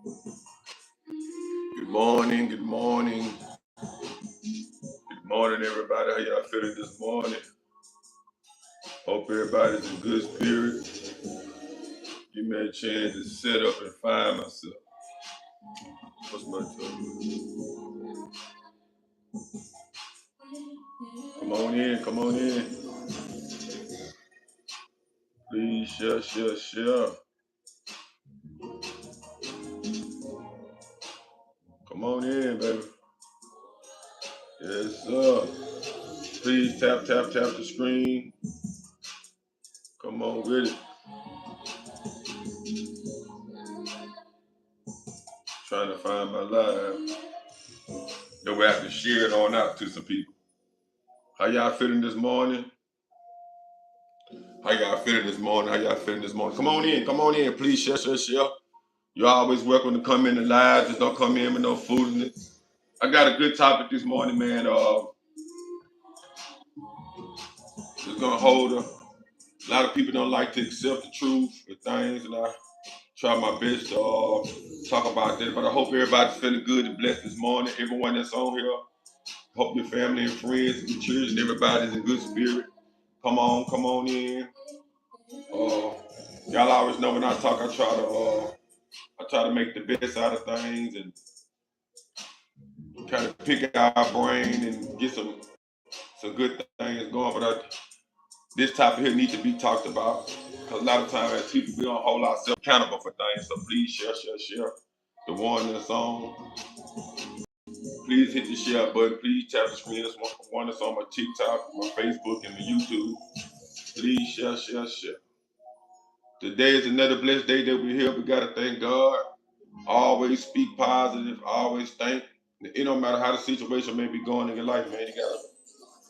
Good morning, good morning, good morning, everybody. How y'all feeling this morning? Hope everybody's in good spirits. Give me a chance to set up and find myself. What's my time? Come on in, come on in. Please share, share, share. Come on in, baby. Yes, sir. Please tap, tap, tap the screen. Come on with it. Trying to find my live. Then we have to share it on out to some people. How y'all feeling this morning? How y'all feeling this morning? How y'all feeling this morning? Come on in. Please share, share, share. You're always welcome to come in the live. Just don't come in with no foolishness. I got a good topic this morning, man. It's gonna hold a lot of people don't like to accept the truth of things, and I try my best to talk about that. But I hope everybody's feeling good and blessed this morning. Everyone that's on here, hope your family and friends and children, everybody's in good spirit. Come on in. Y'all always know when I talk, I try to make the best out of things and kind of pick out our brain and get some good things going. But this topic here needs to be talked about because a lot of times as people we don't hold ourselves accountable for things. So please share, share, share. The one that's on, please hit the share button. Please tap the screen. That's one that's on my TikTok, my Facebook, and my YouTube. Please share, share, share. Today is another blessed day that we're here. We gotta thank God. Always speak positive. Always think. It don't matter how the situation may be going in your life, man.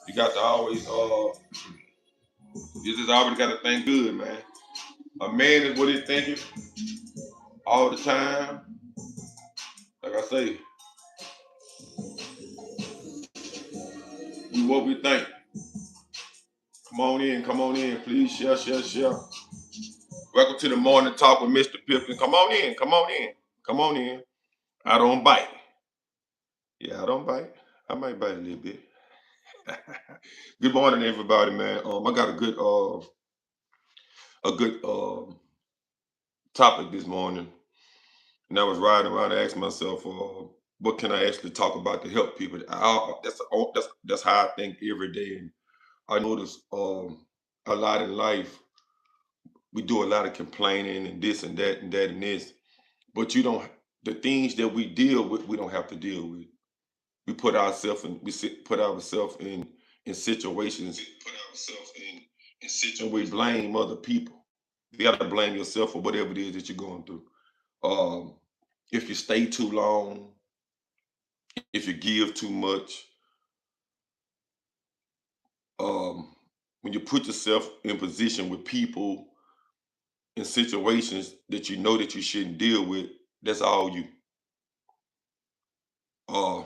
You got to always you just always got to think good, man. A man is what he's thinking all the time. Like I say, we what we think. Come on in. Please share, share, share. Welcome to the morning talk with Mr. Pippin. Come on in, come on in, come on in. I don't bite. Yeah, I don't bite. I might bite a little bit. Good morning, everybody, man. I got a good topic this morning, and I was riding around and asked myself, what can I actually talk about to help people? That's how I think every day. And I notice a lot in life. We do a lot of complaining and this and that and that and this, but you don't. The things that we deal with, we don't have to deal with. We put ourselves in. Put ourselves in situations. Put ourselves in situations. And we blame other people. You got to blame yourself for whatever it is that you're going through. Um, if you stay too long, if you give too much, when you put yourself in position with people in situations that you know that you shouldn't deal with, that's all you. Uh,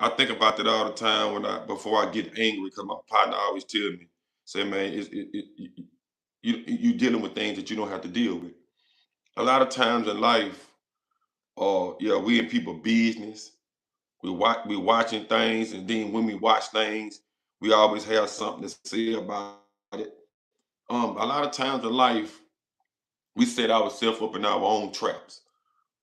I think about that all the time before I get angry because my partner always tell me, say, man, you dealing with things that you don't have to deal with. A lot of times in life, yeah, we in people business. We watching things, and then when we watch things, we always have something to say about it. A lot of times in life, we set ourselves up in our own traps.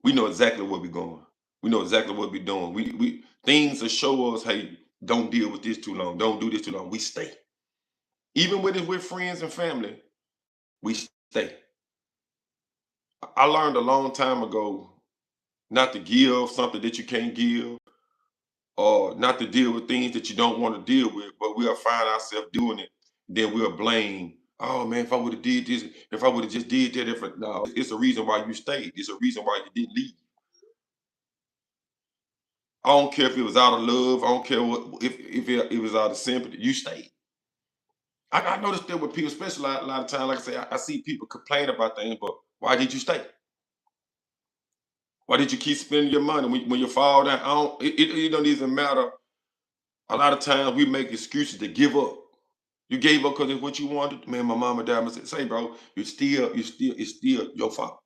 We know exactly where we're going. We know exactly what we're doing. We things that show us, hey, don't deal with this too long. Don't do this too long. We stay. Even when it's with friends and family, we stay. I learned a long time ago not to give something that you can't give, or not to deal with things that you don't want to deal with, but we'll find ourselves doing it. Then we'll blame, oh man, if I would have did this, if I would have just did that, no, it's a reason why you stayed. It's a reason why you didn't leave. I don't care if it was out of love. I don't care if it was out of sympathy. You stayed. I noticed that with people, especially a lot of times, like I say, I see people complain about things, but why did you stay? Why did you keep spending your money when you fall down? It don't even matter. A lot of times we make excuses to give up. You gave up because it's what you wanted. Man, my mama died. I said, say, bro, it's still your fault.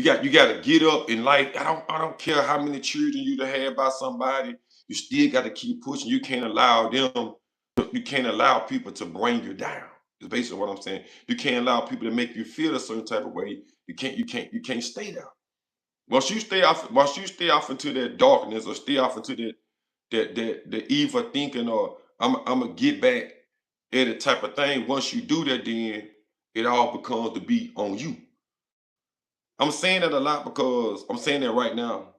You got to get up in life. I don't care how many children you had by somebody. You still got to keep pushing. You can't allow people to bring you down. Is basically what I'm saying. You can't allow people to make you feel a certain type of way. You can't stay there. Once you stay off into that darkness, or stay off into that the evil thinking, or I'm gonna get back at it type of thing. Once you do that, then it all becomes to be on you. I'm saying that a lot because I'm saying that right now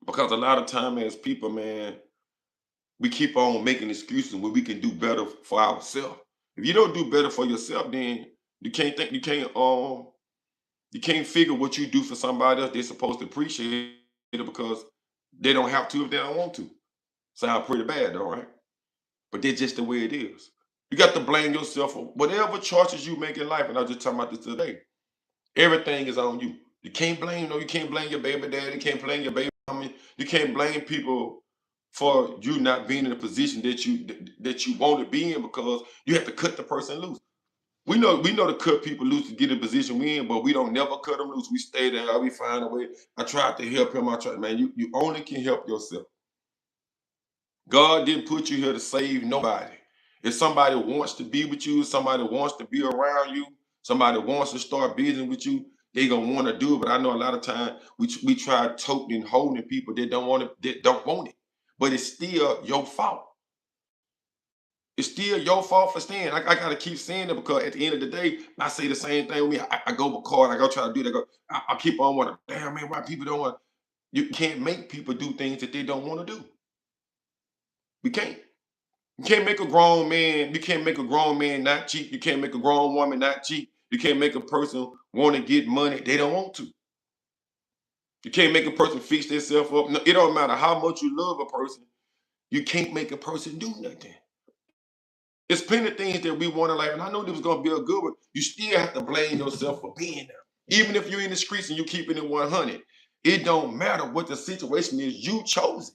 because a lot of time as people, man, we keep on making excuses when we can do better for ourselves. If you don't do better for yourself, then you can't figure what you do for somebody else. They're supposed to appreciate it because they don't have to if they don't want to. Sound pretty bad though, right? But that's just the way it is. You got to blame yourself for whatever choices you make in life. And I was just talking about this today. Everything is on you. You can't blame, no, you can't blame your baby daddy, you can't blame your baby mama, you can't blame people for you not being in a position that you want to be in, because you have to cut the person loose. We know to cut people loose to get in the position we in, but we don't never cut them loose. We stay there, we find a way. I tried to help him. I tried, man, you only can help yourself. God didn't put you here to save nobody. If somebody wants to be with you, somebody wants to be around you, somebody wants to start business with you, they gonna want to do it. But I know a lot of times we try toting and holding people that don't want it. But it's still your fault. It's still your fault for staying. I gotta keep saying it because at the end of the day, I say the same thing. I go record, I go try to do that. I keep on wondering, damn man, why people don't want. You can't make people do things that they don't want to do. We can't. You can't make a grown man not cheat. You can't make a grown woman not cheat. You can't make a person want to get money they don't want to. You can't make a person fix themselves up. No, it don't matter how much you love a person. You can't make a person do nothing. There's plenty of things that we want in life, and I know this was gonna be a good one. You still have to blame yourself for being there. Even if you're in the streets and you keeping it 100, it don't matter what the situation is. You chose it.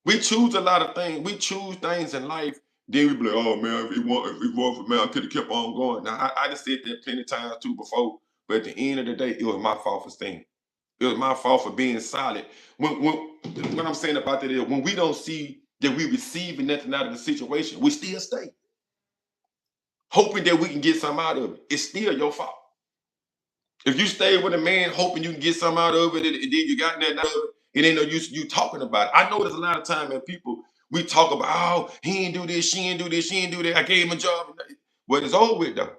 We choose a lot of things. We choose things in life. Then we be like, oh man, if it want for man, I could have kept on going. Now I just said that plenty of times too before. But at the end of the day, it was my fault for staying. It was my fault for being solid. When what I'm saying about that is when we don't see that we receiving nothing out of the situation, we still stay. Hoping that we can get something out of it. It's still your fault. If you stay with a man hoping you can get something out of it, and then you got nothing out of it, it ain't no use you talking about it. I know there's a lot of time that people we talk about, oh, he ain't do this, she ain't do this, she ain't do that. I gave him a job. Well, it's over with though.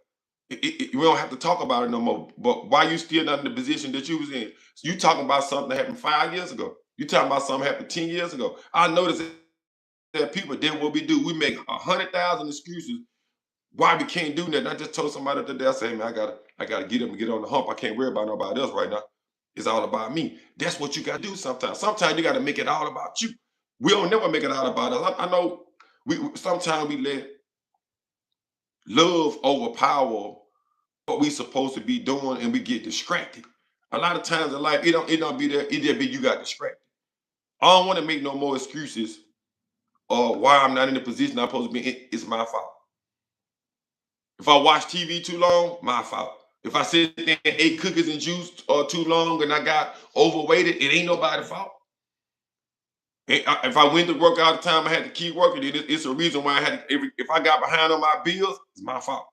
We don't have to talk about it no more. But why you still not in the position that you was in? So you talking about something that happened 5 years ago. You talking about something that happened 10 years ago. I noticed that people did what we do. We make 100,000 excuses why we can't do that. I just told somebody today, I say, man, I gotta get up and get on the hump. I can't worry about nobody else right now. It's all about me. That's what you gotta do sometimes. Sometimes you gotta make it all about you. We don't never make it all about us. I know sometimes we let love overpower what we supposed to be doing and we get distracted. A lot of times in life, it don't be there, it just be you got distracted. I don't want to make no more excuses or why I'm not in the position I'm supposed to be in. It's my fault. If I watch TV too long, my fault. If I sit there and ate cookies and juice too long and I got overweighted, it ain't nobody's fault. If I went to work all the time, I had to keep working. It's a reason why I had to. If I got behind on my bills, it's my fault.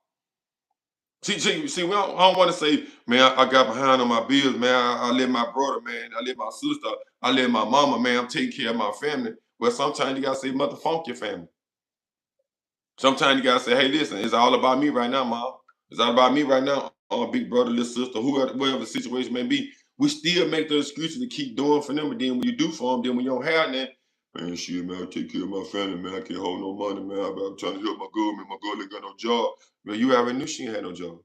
See, I don't want to say, man, I got behind on my bills, man. I let my brother, man. I let my sister. I let my mama, man. I'm taking care of my family. But sometimes you gotta say, mother, funk your family. Sometimes you gotta say, hey, listen, it's all about me right now, mom. It's all about me right now, big brother, little sister, whoever the situation may be. We still make the excuses to keep doing for them, but then when you do for them, then when you don't have that, man, shit, man, I take care of my family, man. I can't hold no money, man. I'm trying to help my girl, man. My girl ain't got no job. Man, you already knew she ain't had no job.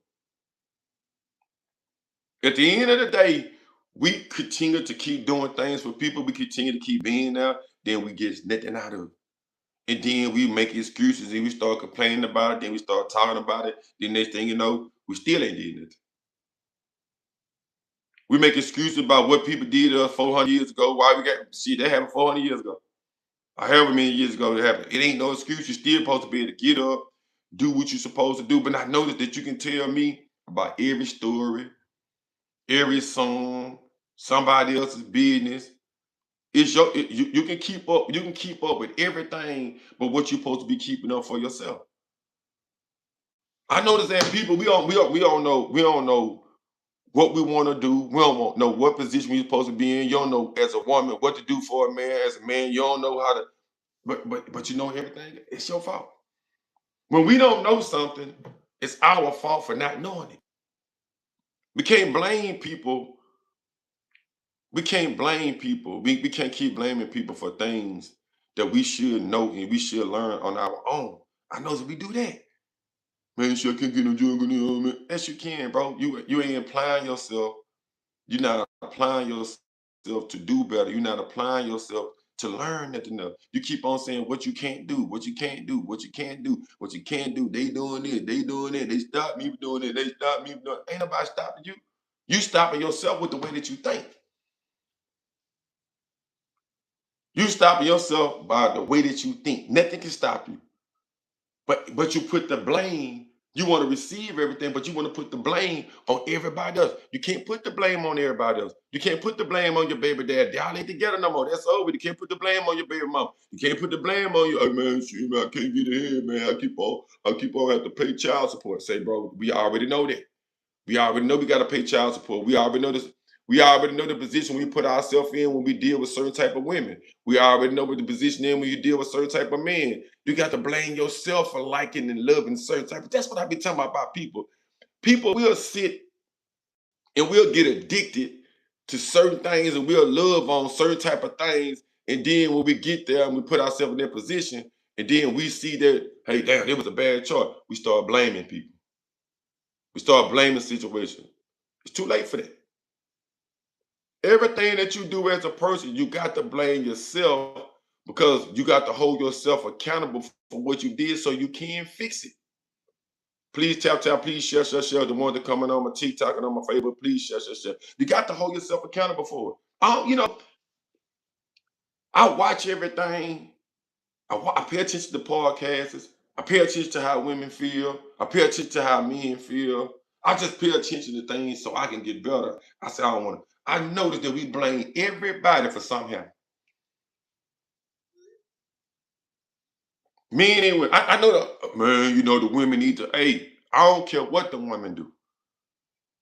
At the end of the day, we continue to keep doing things for people. We continue to keep being there. Then we get nothing out of it. And then we make excuses and we start complaining about it. Then we start talking about it. The next thing you know, we still ain't did it. We make excuses about what people did to us 400 years ago. Why we got, see, that happened 400 years ago. Or however many years ago it happened. It ain't no excuse. You're still supposed to be able to get up, do what you're supposed to do. But I notice that you can tell me about every story, every song, somebody else's business. It's your you can keep up, you can keep up with everything, but what you're supposed to be keeping up for yourself. I notice that people we don't know what we want to do. We don't know what position we're supposed to be in. You don't know as a woman what to do for a man. As a man, you don't know how to. But you know everything. It's your fault. When we don't know something, it's our fault for not knowing it. We can't blame people. We can't blame people. We can't keep blaming people for things that we should know and we should learn on our own. I know that we do that. Man, sure I can't get no job. Man. Yes, you can, bro. You ain't applying yourself. You're not applying yourself to do better. You're not applying yourself to learn nothing else. You keep on saying what you can't do, what you can't do, what you can't do, what you can't do. They doing it, they doing it, they stop me from doing it, they stop me from doing it. Ain't nobody stopping you. You stopping yourself with the way that you think. You stopping yourself by the way that you think. Nothing can stop you. But you put the blame. You want to receive everything, but you want to put the blame on everybody else. You can't put the blame on everybody else. You can't put the blame on your baby dad. Y'all ain't together no more. That's over. You can't put the blame on your baby mom. You can't put the blame on you. Oh man, shoot, man, I can't get ahead, man. I keep on have to pay child support. Say, bro, we already know that. We already know we got to pay child support. We already know this. We already know the position we put ourselves in when we deal with certain type of women. We already know what the position in when you deal with certain type of men. You got to blame yourself for liking and loving certain type. That's what I be talking about people. People will sit and we'll get addicted to certain things and we'll love on certain type of things. And then when we get there and we put ourselves in that position, and then we see that, hey, damn, it was a bad choice. We start blaming people. We start blaming situations. It's too late for that. Everything that you do as a person, you got to blame yourself because you got to hold yourself accountable for what you did so you can fix it. Please tap, tap, please share, share, share. The ones that coming on my TikTok and on my Facebook, please share, share, share. You got to hold yourself accountable for it. I watch everything. I pay attention to podcasts. I pay attention to how women feel. I pay attention to how men feel. I just pay attention to things so I can get better. I say I don't want to. I noticed that we blame everybody for something happening. Men and women. I know man, the women need to, hey, I don't care what the women do.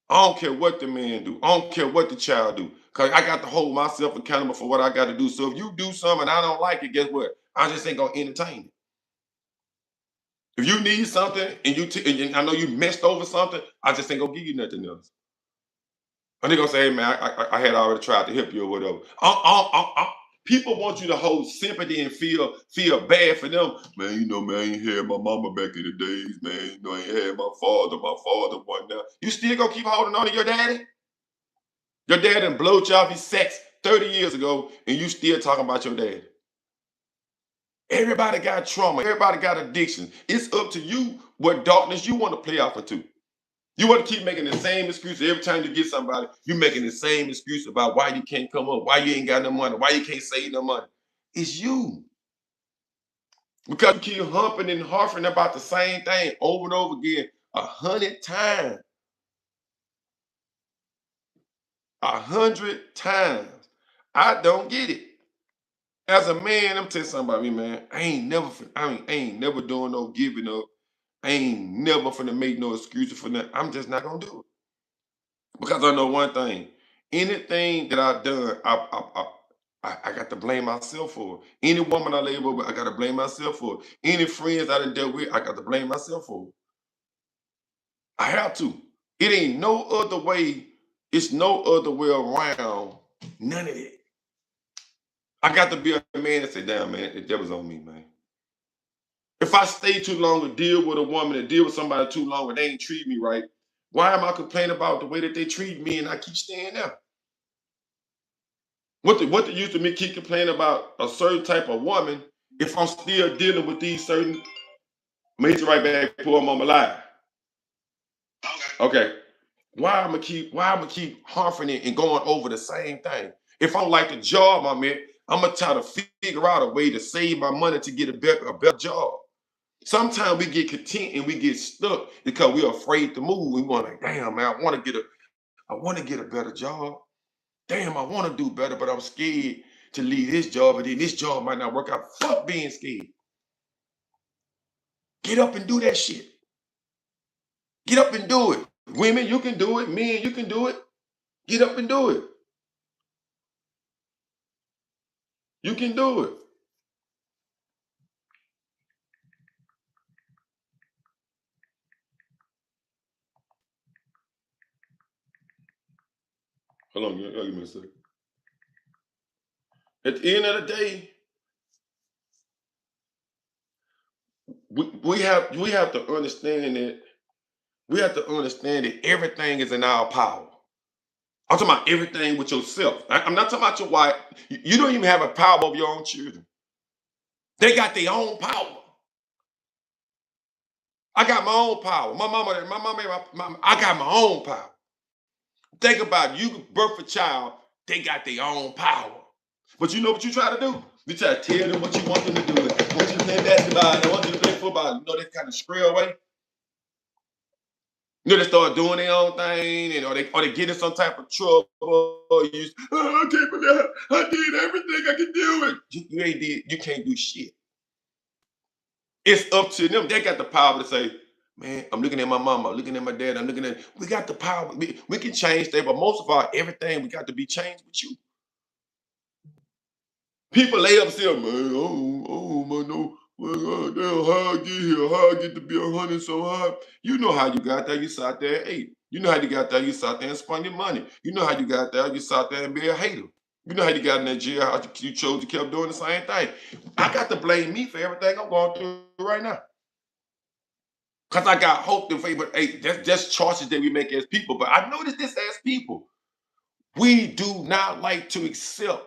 I don't care what the man do. I don't care what the child do. Cause I got to hold myself accountable for what I got to do. So if you do something and I don't like it, guess what? I just ain't gonna entertain it. If you need something and and I know you messed over something, I just ain't gonna give you nothing else. And they're gonna say, hey man, I had already tried to help you or whatever. People want you to hold sympathy and feel bad for them. Man, man, I ain't had my mama back in the days, man. I ain't had my father. My father one now. You still gonna keep holding on to your daddy? Your dad done blowed you off his sex 30 years ago, and you still talking about your dad. Everybody got trauma. Everybody got addiction. It's up to you what darkness you want to play off into. You want to keep making the same excuse every time you get somebody. You making the same excuse about why you can't come up, why you ain't got no money, why you can't save no money. It's you. Because you keep humping and harping about the same thing over and over again 100 times. 100 times. I don't get it. As a man, I'm telling somebody, man, I ain't never doing no giving up. I ain't never finna make no excuses for that. I'm just not gonna do it. Because I know one thing. Anything that I've done, I got to blame myself for. Any woman I labor with, I got to blame myself for. Any friends I done dealt with, I got to blame myself for. I have to. It ain't no other way. It's no other way around none of it. I got to be a man and say, damn, man, that was on me, man. If I stay too long and deal with a woman and deal with somebody too long and they ain't treat me right, why am I complaining about the way that they treat me and I keep staying there? What they used to me keep complaining about a certain type of woman if I'm still dealing with these certain major right back poor mama alive. Okay. Why I'm gonna keep harping it and going over the same thing? If I don't like the job I'm in, I'm gonna try to figure out a way to save my money to get a better job. Sometimes we get content and we get stuck because we're afraid to move. We want to, damn man, I want to get I want to get a better job. Damn, I want to do better, but I'm scared to leave this job, and then this job might not work out. Fuck being scared. Get up and do that shit. Get up and do it. Women, you can do it. Men, you can do it. Get up and do it. You can do it. Hold on, give me a second. At the end of the day, we have to understand that everything is in our power. I'm talking about everything with yourself. I'm not talking about your wife. You don't even have a power over your own children. They got their own power. I got my own power. I got my own power. Think about it. You can birth a child, they got their own power. But you know what you try to do? You try to tell them what you want them to do. I want you to play basketball. I want you to play football. You know, they kind of stray away. You know, they start doing their own thing, and or they get in some type of trouble. I can't believe I did everything I could do. And you ain't did. You can't do shit. It's up to them. They got the power to say, man, I'm looking at my mama, I'm looking at my dad, I'm looking at. We got the power. We can change things, but most of all, everything we got to be changed with you. People lay up and say, man, oh, man, no. Well, damn, how I get here? How I get to be 100 so high? You know how you got there. You sat there and ate. You know how you got there. You sat there and spent your money. You know how you got there. You sat there and be a hater. You know how you got in that jail. How you chose to keep doing the same thing. I got to blame me for everything I'm going through right now. Because I got hope and faith. But hey, that's just choices that we make as people. But I noticed this as people. We do not like to accept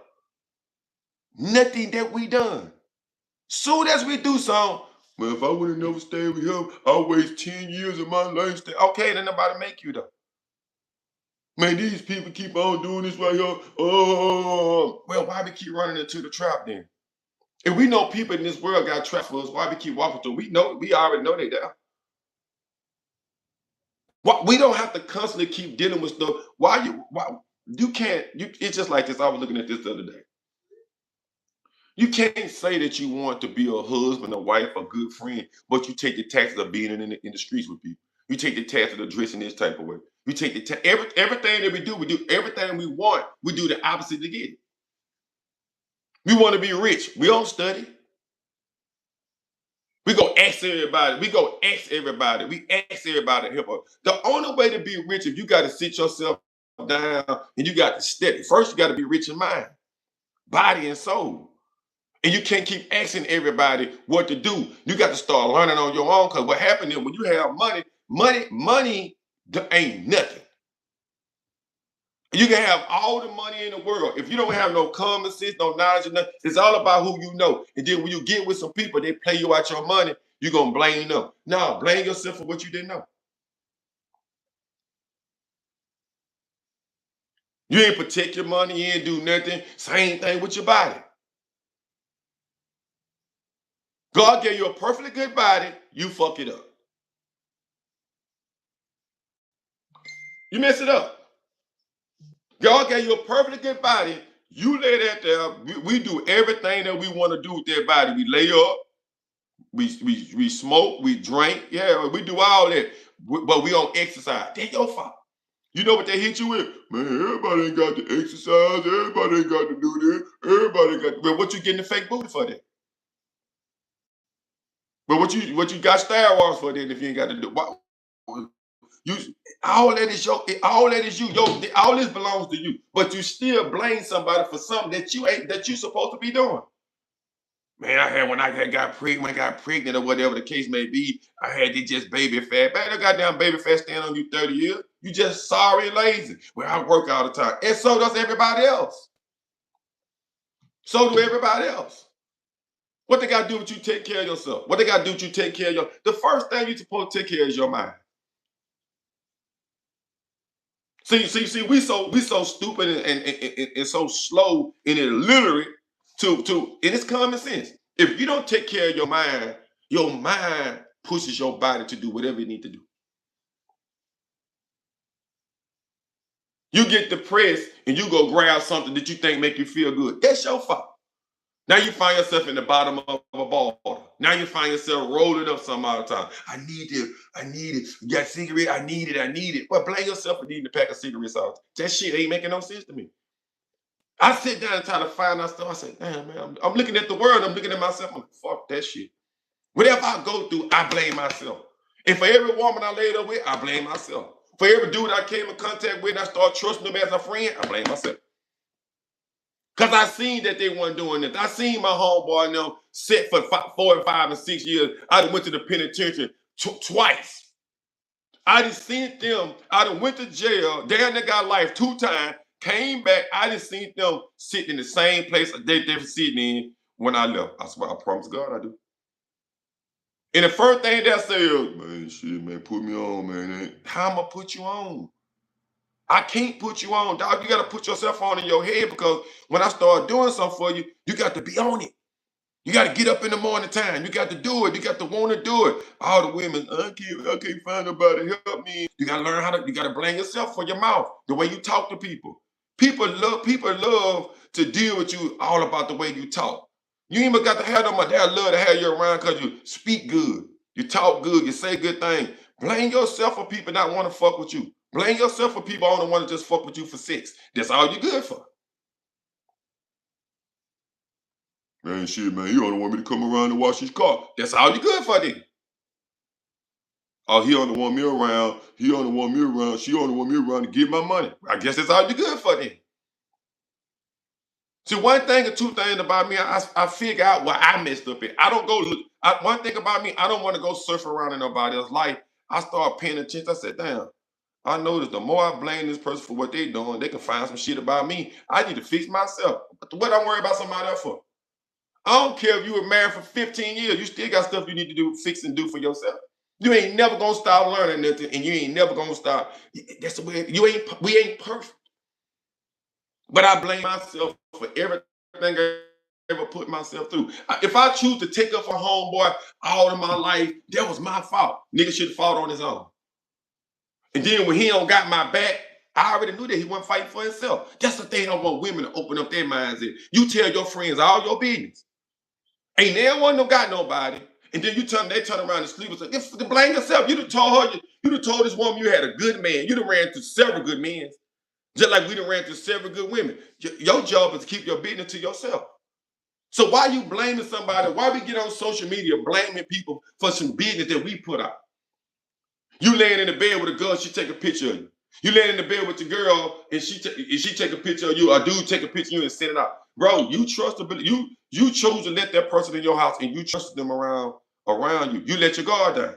nothing that we done. Soon as we do something, well, if I would have never stayed with him, I'll waste 10 years of my life. Okay, then nobody make you though. Man, these people keep on doing this right here. Oh, well, why we keep running into the trap then? If we know people in this world got traps for us, why we keep walking through? We already know they there. Why, we don't have to constantly keep dealing with stuff. Why you can't, it's just like this. I was looking at this the other day. You can't say that you want to be a husband, a wife, a good friend, but you take the taxes of being in the streets with people. You take the taxes of dressing this type of way. You take everything that we do everything we want. We do the opposite to get it. We want to be rich. We don't study. We go ask everybody. We go ask everybody. We ask everybody to help us. The only way to be rich is you got to sit yourself down and you got to study. First, you got to be rich in mind, body, and soul. And you can't keep asking everybody what to do. You got to start learning on your own. Because what happens is when you have money ain't nothing. You can have all the money in the world. If you don't have no common sense, no knowledge, or nothing, it's all about who you know. And then when you get with some people, they pay you out your money, you're going to blame them. No, blame yourself for what you didn't know. You ain't protect your money, you ain't do nothing. Same thing with your body. God gave you a perfectly good body, you fuck it up. You mess it up. God gave you a perfectly good body. You lay that there. We do everything that we want to do with that body. We lay up, we smoke, we drink. Yeah, we do all that. But we don't exercise. That's your fault. You know what they hit you with? Man, everybody ain't got to exercise. Everybody ain't got to do this. Everybody got to. But what you getting the fake booty for that? But what you got Star Wars for then if you ain't got to do? What, you all that is you. All this belongs to you. But you still blame somebody for something that you ain't that you supposed to be doing. Man, I had when I had got pregnant or whatever the case may be, I had this just baby fat. Man, that goddamn baby fat stand on you 30 years. You just sorry and lazy. Well, I work all the time. And so does everybody else. So do everybody else. What they got to do with you take care of yourself? What they got to do with you take care of your the first thing you're supposed to take care of is your mind. See, we so stupid and so slow and illiterate and it's common sense. If you don't take care of your mind pushes your body to do whatever you need to do. You get depressed and you go grab something that you think make you feel good. That's your fault. Now you find yourself in the bottom of a bottle. Now you find yourself rolling up some all the time. I need it. I need it. You got a cigarette? I need it. I need it. Well, blame yourself for needing a pack of cigarettes out. That shit ain't making no sense to me. I sit down and try to find out stuff. I say, damn, man, I'm looking at the world. I'm looking at myself. I'm like, fuck that shit. Whatever I go through, I blame myself. And for every woman I laid up with, I blame myself. For every dude I came in contact with and I started trusting them as a friend, I blame myself. Because I seen that they weren't doing this. I seen my homeboy and them set for 4 and 5 and 6 years. I done went to the penitentiary twice. I done seen them. I done went to jail. Damn, they got life 2 times. Came back. I done seen them sitting in the same place they were sitting in when I left. I swear, I promise God I do. And the first thing they'll say is, man, shit, man, put me on, man. How am I put you on? I can't put you on, dog. You got to put yourself on in your head because when I start doing something for you, you got to be on it. You got to get up in the morning time. You got to do it. You got to want to do it. All the women, I can't find nobody to help me. You got to learn you got to blame yourself for your mouth, the way you talk to people. People love to deal with you all about the way you talk. You ain't even got to have them, but they'll love to have you around because you speak good. You talk good. You say good things. Blame yourself for people not want to fuck with you. Blame yourself for people only want to just fuck with you for sex. That's all you good for. Man, shit, man, you only want me to come around and wash his car. That's all you good for then. Oh, he only want me around. He only want me around. She only want me around to get my money. I guess that's all you good for then. See, one thing or two things about me, I figure out what I messed up in. I don't go look. One thing about me, I don't want to go surf around in nobody else's life. I start paying attention. I said, damn, I noticed the more I blame this person for what they doing, they can find some shit about me. I need to fix myself. What I'm worried about somebody else for? I don't care if you were married for 15 years. You still got stuff you need to do, fix and do for yourself. You ain't never gonna stop learning nothing, and you ain't never gonna stop. That's the way we ain't perfect. But I blame myself for everything I ever put myself through. If I choose to take up a homeboy all of my life, that was my fault. Nigga should have fought on his own. And then when he don't got my back, I already knew that he wasn't fighting for himself. That's the thing I want women to open up their minds in. You tell your friends all your business. Ain't there one no got nobody. And then they turn around and sleep and say, this blame yourself. You done told her, you done told this woman you had a good man. You done ran through several good men. Just like we done ran through several good women. Your job is to keep your business to yourself. So why you blaming somebody? Why we get on social media blaming people for some business that we put out? You laying in the bed with a girl, she take a picture of you. You laying in the bed with your girl, and she take a picture of you. A dude take a picture of you and send it out. Bro, you you chose to let that person in your house, and you trusted them around you. You let your guard down.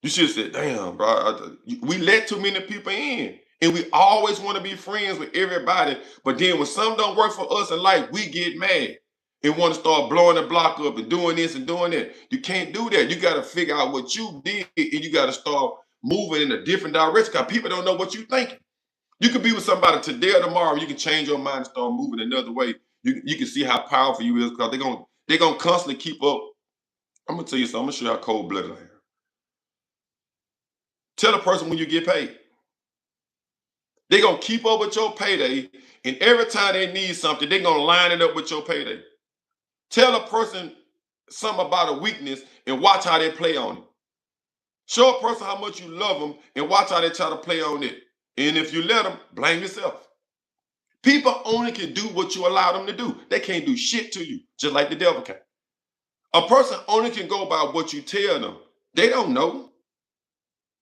You should have said, "Damn, bro, we let too many people in, and we always want to be friends with everybody. But then when something don't work for us in life, we get mad and want to start blowing the block up and doing this and doing that. You can't do that. You got to figure out what you did, and you got to start moving in a different direction. Because people don't know what you're thinking. You could be with somebody today or tomorrow. You can change your mind and start moving another way. You can see how powerful you is because they're gonna constantly keep up. I'm gonna tell you something. I'm gonna show you how cold blooded I am. Tell a person when you get paid. They're gonna keep up with your payday, and every time they need something, they're gonna line it up with your payday. Tell a person something about a weakness and watch how they play on it. Show a person how much you love them and watch how they try to play on it. And if you let them, blame yourself. People only can do what you allow them to do. They can't do shit to you, just like the devil can. A person only can go by what you tell them. They don't know.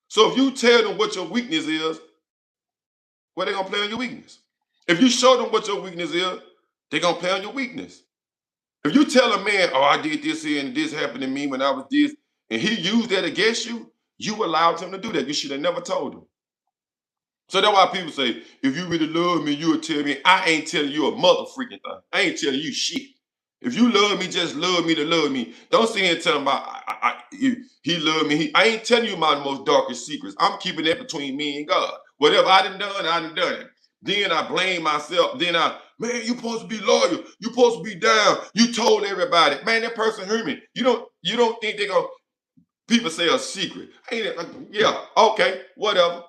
So if you tell them what your weakness is, well, they're gonna play on your weakness. If you show them what your weakness is, they're gonna play on your weakness. If you tell a man, oh, I did this here and this happened to me when I was this, and he used that against you, you allowed him to do that. You should have never told him. So that's why people say, if you really love me, you would tell me. I ain't telling you a mother freaking thing. I ain't telling you shit. If you love me, just love me to love me. Don't sit here and tell him about he loved me. I ain't telling you my most darkest secrets. I'm keeping that between me and God. Whatever I done done, I done done it. Then I blame myself. Man, you supposed to be loyal. You supposed to be down. You told everybody. Man, that person hurt me. You don't think they're gonna People say a secret. Ain't it? Yeah, okay, whatever.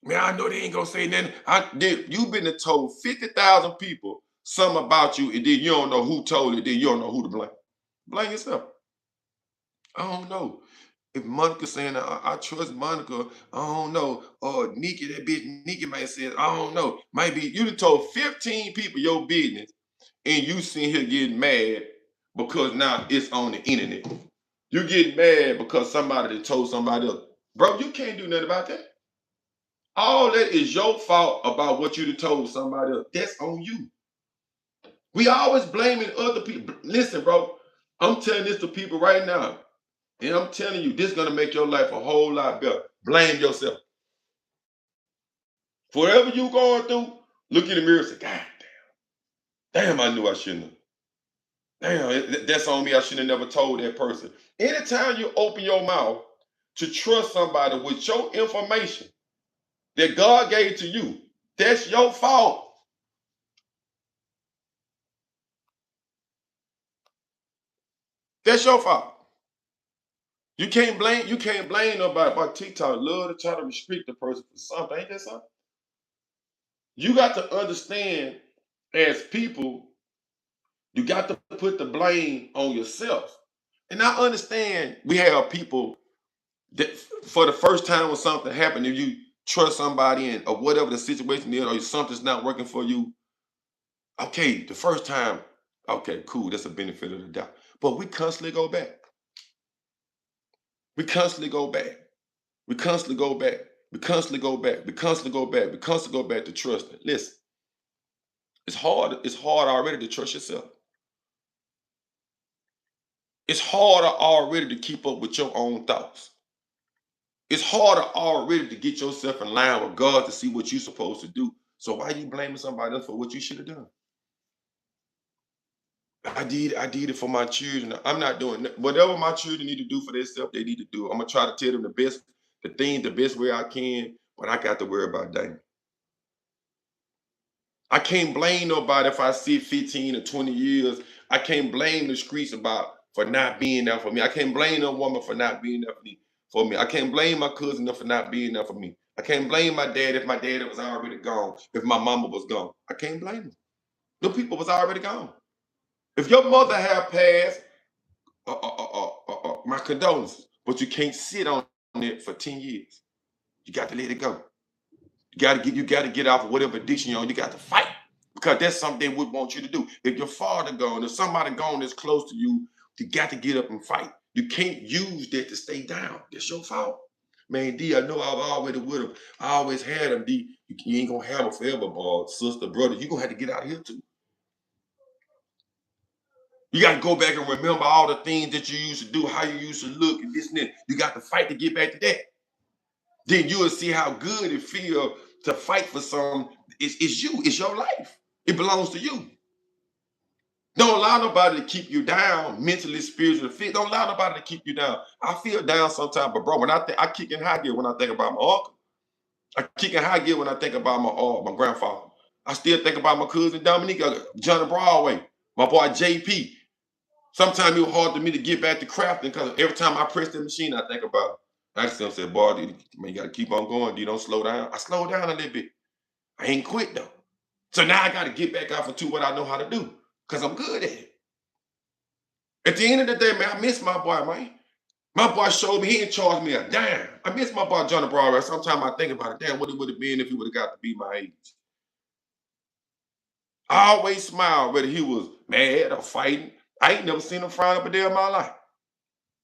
Man, I know they ain't gonna say nothing. You've been told 50,000 people something about you, and then you don't know who told it, then you don't know who to blame. Blame yourself. I don't know. If Monica saying I trust Monica, I don't know. Or Nikki, that bitch Nikki might say, I don't know. Might be you done told 15 people your business, and you sitting here getting mad because now it's on the internet. You getting mad because somebody done told somebody else. Bro, you can't do nothing about that. All that is your fault about what you done told somebody else. That's on you. We always blaming other people. Listen, bro, I'm telling this to people right now. And I'm telling you, this is gonna make your life a whole lot better. Blame yourself. For whatever you going through, look in the mirror and say, God damn, I knew I shouldn't have. Damn, that's on me. I should have never told that person. Anytime you open your mouth to trust somebody with your information that God gave to you, that's your fault. That's your fault. You can't blame nobody. But TikTok love to try to restrict the person for something. Ain't that something? You got to understand as people, you got to put the blame on yourself. And I understand we have people that for the first time when something happened, if you trust somebody in or whatever the situation is, or something's not working for you, okay, the first time, okay, cool, that's a benefit of the doubt. But we constantly go back. We constantly go back. We constantly go back. We constantly go back. We constantly go back. We constantly go back to trusting. Listen, it's hard. It's hard already to trust yourself. It's harder already to keep up with your own thoughts. It's harder already to get yourself in line with God to see what you're supposed to do. So why you blaming somebody else for what you should have done? I did it for my children. I'm not doing whatever my children need to do for themselves, they need to do. I'm gonna try to tell them the best way I can, but I got to worry about that. I can't blame nobody if I see 15 or 20 years. I can't blame the streets about for not being there for me. I can't blame no woman for not being there for me. I can't blame my cousin for not being there for me. I can't blame my dad if my dad was already gone, if my mama was gone. I can't blame them. The people was already gone. If your mother had passed, my condolences, but you can't sit on it for 10 years. You got to let it go. You got to get off of whatever addiction you're on. You got to fight because that's something they would want you to do. If your father gone, if somebody gone that's close to you, you got to get up and fight. You can't use that to stay down. That's your fault. Man, D, I know I've already with him. I always had him, D. You ain't gonna have him forever, boy, sister, brother. You gonna have to get out of here too. You got to go back and remember all the things that you used to do, how you used to look, and this and that. You got to fight to get back to that. Then you will see how good it feels to fight for some. It's you. It's your life. It belongs to you. Don't allow nobody to keep you down mentally, spiritually, fit. Don't allow nobody to keep you down. I feel down sometimes, but bro, when I kick in high gear when I think about my uncle. I kick in high gear when I think about my grandfather. I still think about my cousin Dominique, Johnny Broadway, my boy JP. Sometimes it was hard for me to get back to crafting because every time I press the machine, I think about it. I just said, boy, dude, man, you got to keep on going. You don't slow down. I slow down a little bit. I ain't quit though. So now I got to get back off into what I know how to do because I'm good at it. At the end of the day, man, I miss my boy, man. My boy showed me, he didn't charge me a dime. I miss my boy Johnny Broadway. Sometimes I think about it, damn, what it would have been if he would have got to be my age. I always smile whether he was mad or fighting. I ain't never seen him frown up a day in my life.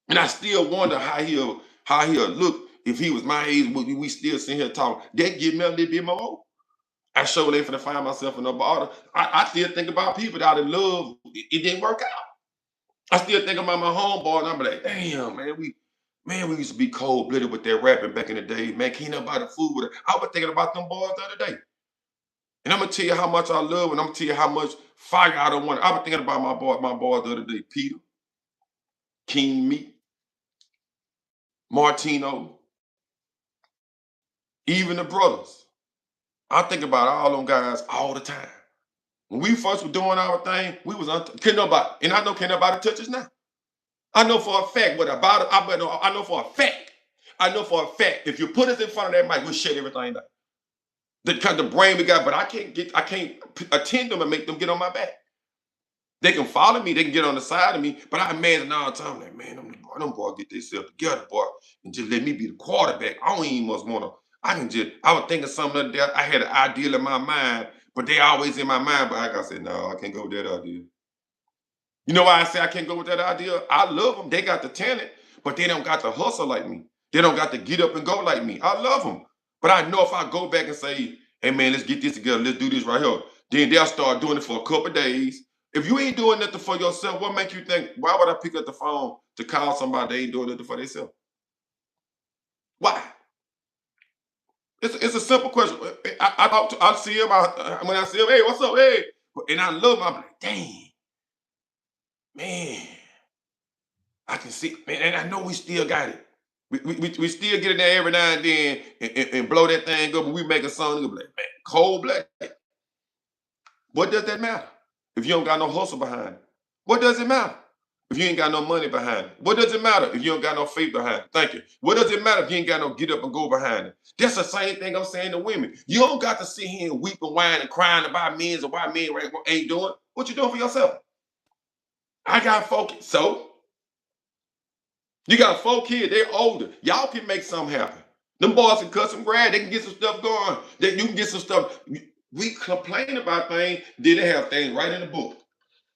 And I still wonder how he'll look if he was my age. Would we still sitting here talking? That give me a little bit more hope. I sure ain't finna find myself in a bottle. I still think about people that I love. It didn't work out. I still think about my homeboy, and I'm like, damn, man, we used to be cold blooded with that rapping back in the day. Man, can't nobody fool with it. I was thinking about them boys the other day. And I'm gonna tell you how much I love, and I'm gonna tell you how much fire I don't want. I was thinking about my boy the other day, Peter, King Meat, Martino, even the brothers. I think about all them guys all the time. When we first were doing our thing, we was can nobody, and I know can nobody touch us now. I know for a fact what about it. I know for a fact. I know for a fact if you put us in front of that mic, we'll shut everything down. The brain we got, but I can't attend them and make them get on my back. They can follow me, they can get on the side of me, but I imagine all the time, like, man, them boy get themselves together, boy, and just let me be the quarterback. I don't even must wanna, I was thinking something the other day. I had an ideal in my mind, but they always in my mind. But like I said, no, I can't go with that idea. You know why I say I can't go with that idea? I love them. They got the talent, but they don't got the hustle like me. They don't got to get up and go like me. I love them. But I know if I go back and say, hey man, let's get this together, let's do this right here, then they'll start doing it for a couple of days. If you ain't doing nothing for yourself, what make you think, why would I pick up the phone to call somebody that ain't doing nothing for themselves? Why? It's a simple question. I see him, when I see him, hey, what's up? Hey. And I love him, I'm like, dang, man. I can see, man, and I know we still got it. We still get in there every now and then and blow that thing up, and we make a song. And be like, man, cold blood. What does that matter if you don't got no hustle behind it? What does it matter if you ain't got no money behind it? What does it matter if you don't got no faith behind it? Thank you. What does it matter if you ain't got no get up and go behind it? That's the same thing I'm saying to women. You don't got to sit here and weep and whine and crying about men or why men ain't doing. What you doing for yourself? I got focus. So you got 4 kids, they're older. Y'all can make something happen. Them boys can cut some grass, they can get some stuff going. That you can get some stuff. We complain about things, then they have things right in the book.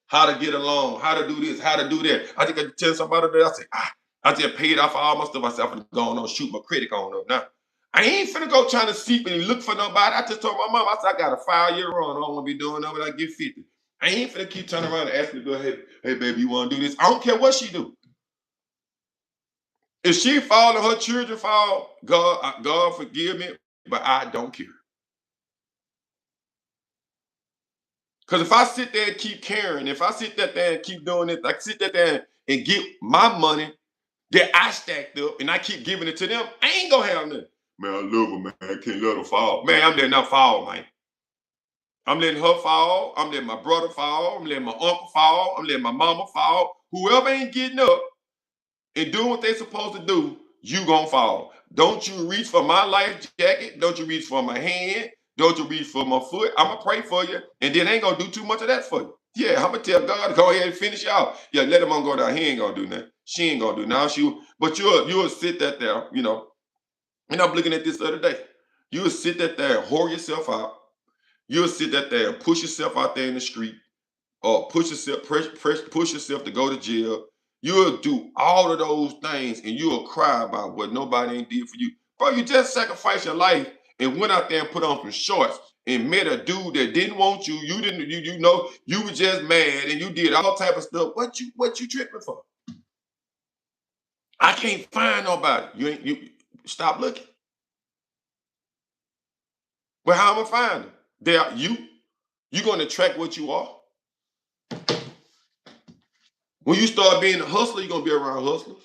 How to get along, how to do this, how to do that. I think I tell somebody that I say, I just paid off all my stuff. I said, I'm gonna go on shoot my credit on up now. I ain't finna go trying to seek and look for nobody. I just told my mom, I said, I got a 5-year run. I don't wanna be doing that when I get 50. I ain't finna keep turning around and asking me to go ahead, hey baby, you wanna do this? I don't care what she do. If she fall and her children fall, God forgive me, but I don't care. Because if I sit there and keep caring, if I sit there and keep doing it, like sit there and get my money that I stacked up and I keep giving it to them, I ain't gonna have nothing. Man, I love her, man. I can't let her fall. Man, I'm letting her fall, man. I'm letting her fall. I'm letting my brother fall. I'm letting my uncle fall. I'm letting my mama fall. Whoever ain't getting up and doing what they supposed to do, you gonna fall. Don't you reach for my life jacket. Don't you reach for my hand. Don't you reach for my foot. I'm gonna pray for you, and then I ain't gonna do too much of that for you. Yeah, I'm gonna tell God to go ahead and finish y'all. Yeah, let him on go down. He ain't gonna do nothing. She ain't gonna do now. But you'll sit that there, And I'm looking at this the other day. You'll sit that there and whore yourself out. You'll sit that there and push yourself out there in the street or push yourself to go to jail. You'll do all of those things and you'll cry about what nobody ain't did for you. Bro, you just sacrificed your life and went out there and put on some shorts and met a dude that didn't want you. You didn't, you were just mad and you did all type of stuff. What you tripping for? I can't find nobody. You stop looking. Well, how am I find them? They are you. You gonna attract what you are. When you start being a hustler, you're gonna be around hustlers.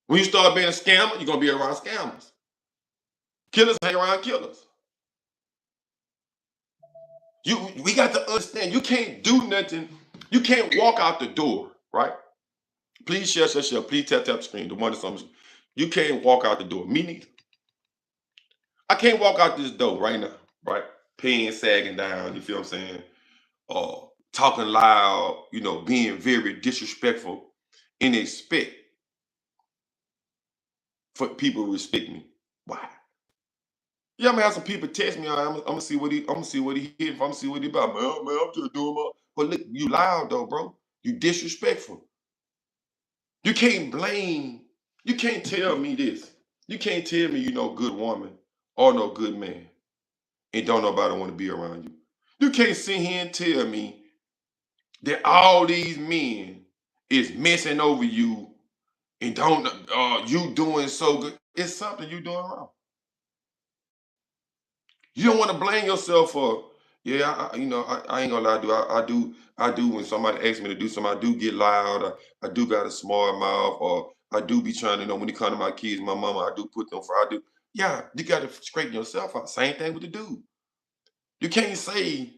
When you start being a scammer, you're gonna be around scammers. Killers hang around killers. We got to understand you can't do nothing. You can't walk out the door, right? Please share. Please tap the screen. The one that's on the screen. You can't walk out the door. Me neither. I can't walk out this door right now, right? Pants sagging down, you feel what I'm saying? Talking loud, being very disrespectful and expect for people to respect me. Why? Yeah, I'm gonna have some people text me. I'm gonna see what he hit. I'm gonna see what he about. Man, I'm just doing my. But look, you loud though, bro. You disrespectful. You can't blame. You can't tell me this. You can't tell me you no good woman or no good man, and don't nobody want to be around you. You can't sit here and tell me that all these men is messing over you and don't you doing so good. It's something you doing wrong. You don't want to blame yourself for, yeah, I ain't gonna lie, I do when somebody asks me to do something, I do get loud, I do got a smart mouth, or I do be trying to know when it comes to my kids, my mama, I do put them for, I do. Yeah, you got to straighten yourself out. Same thing with the dude. You can't say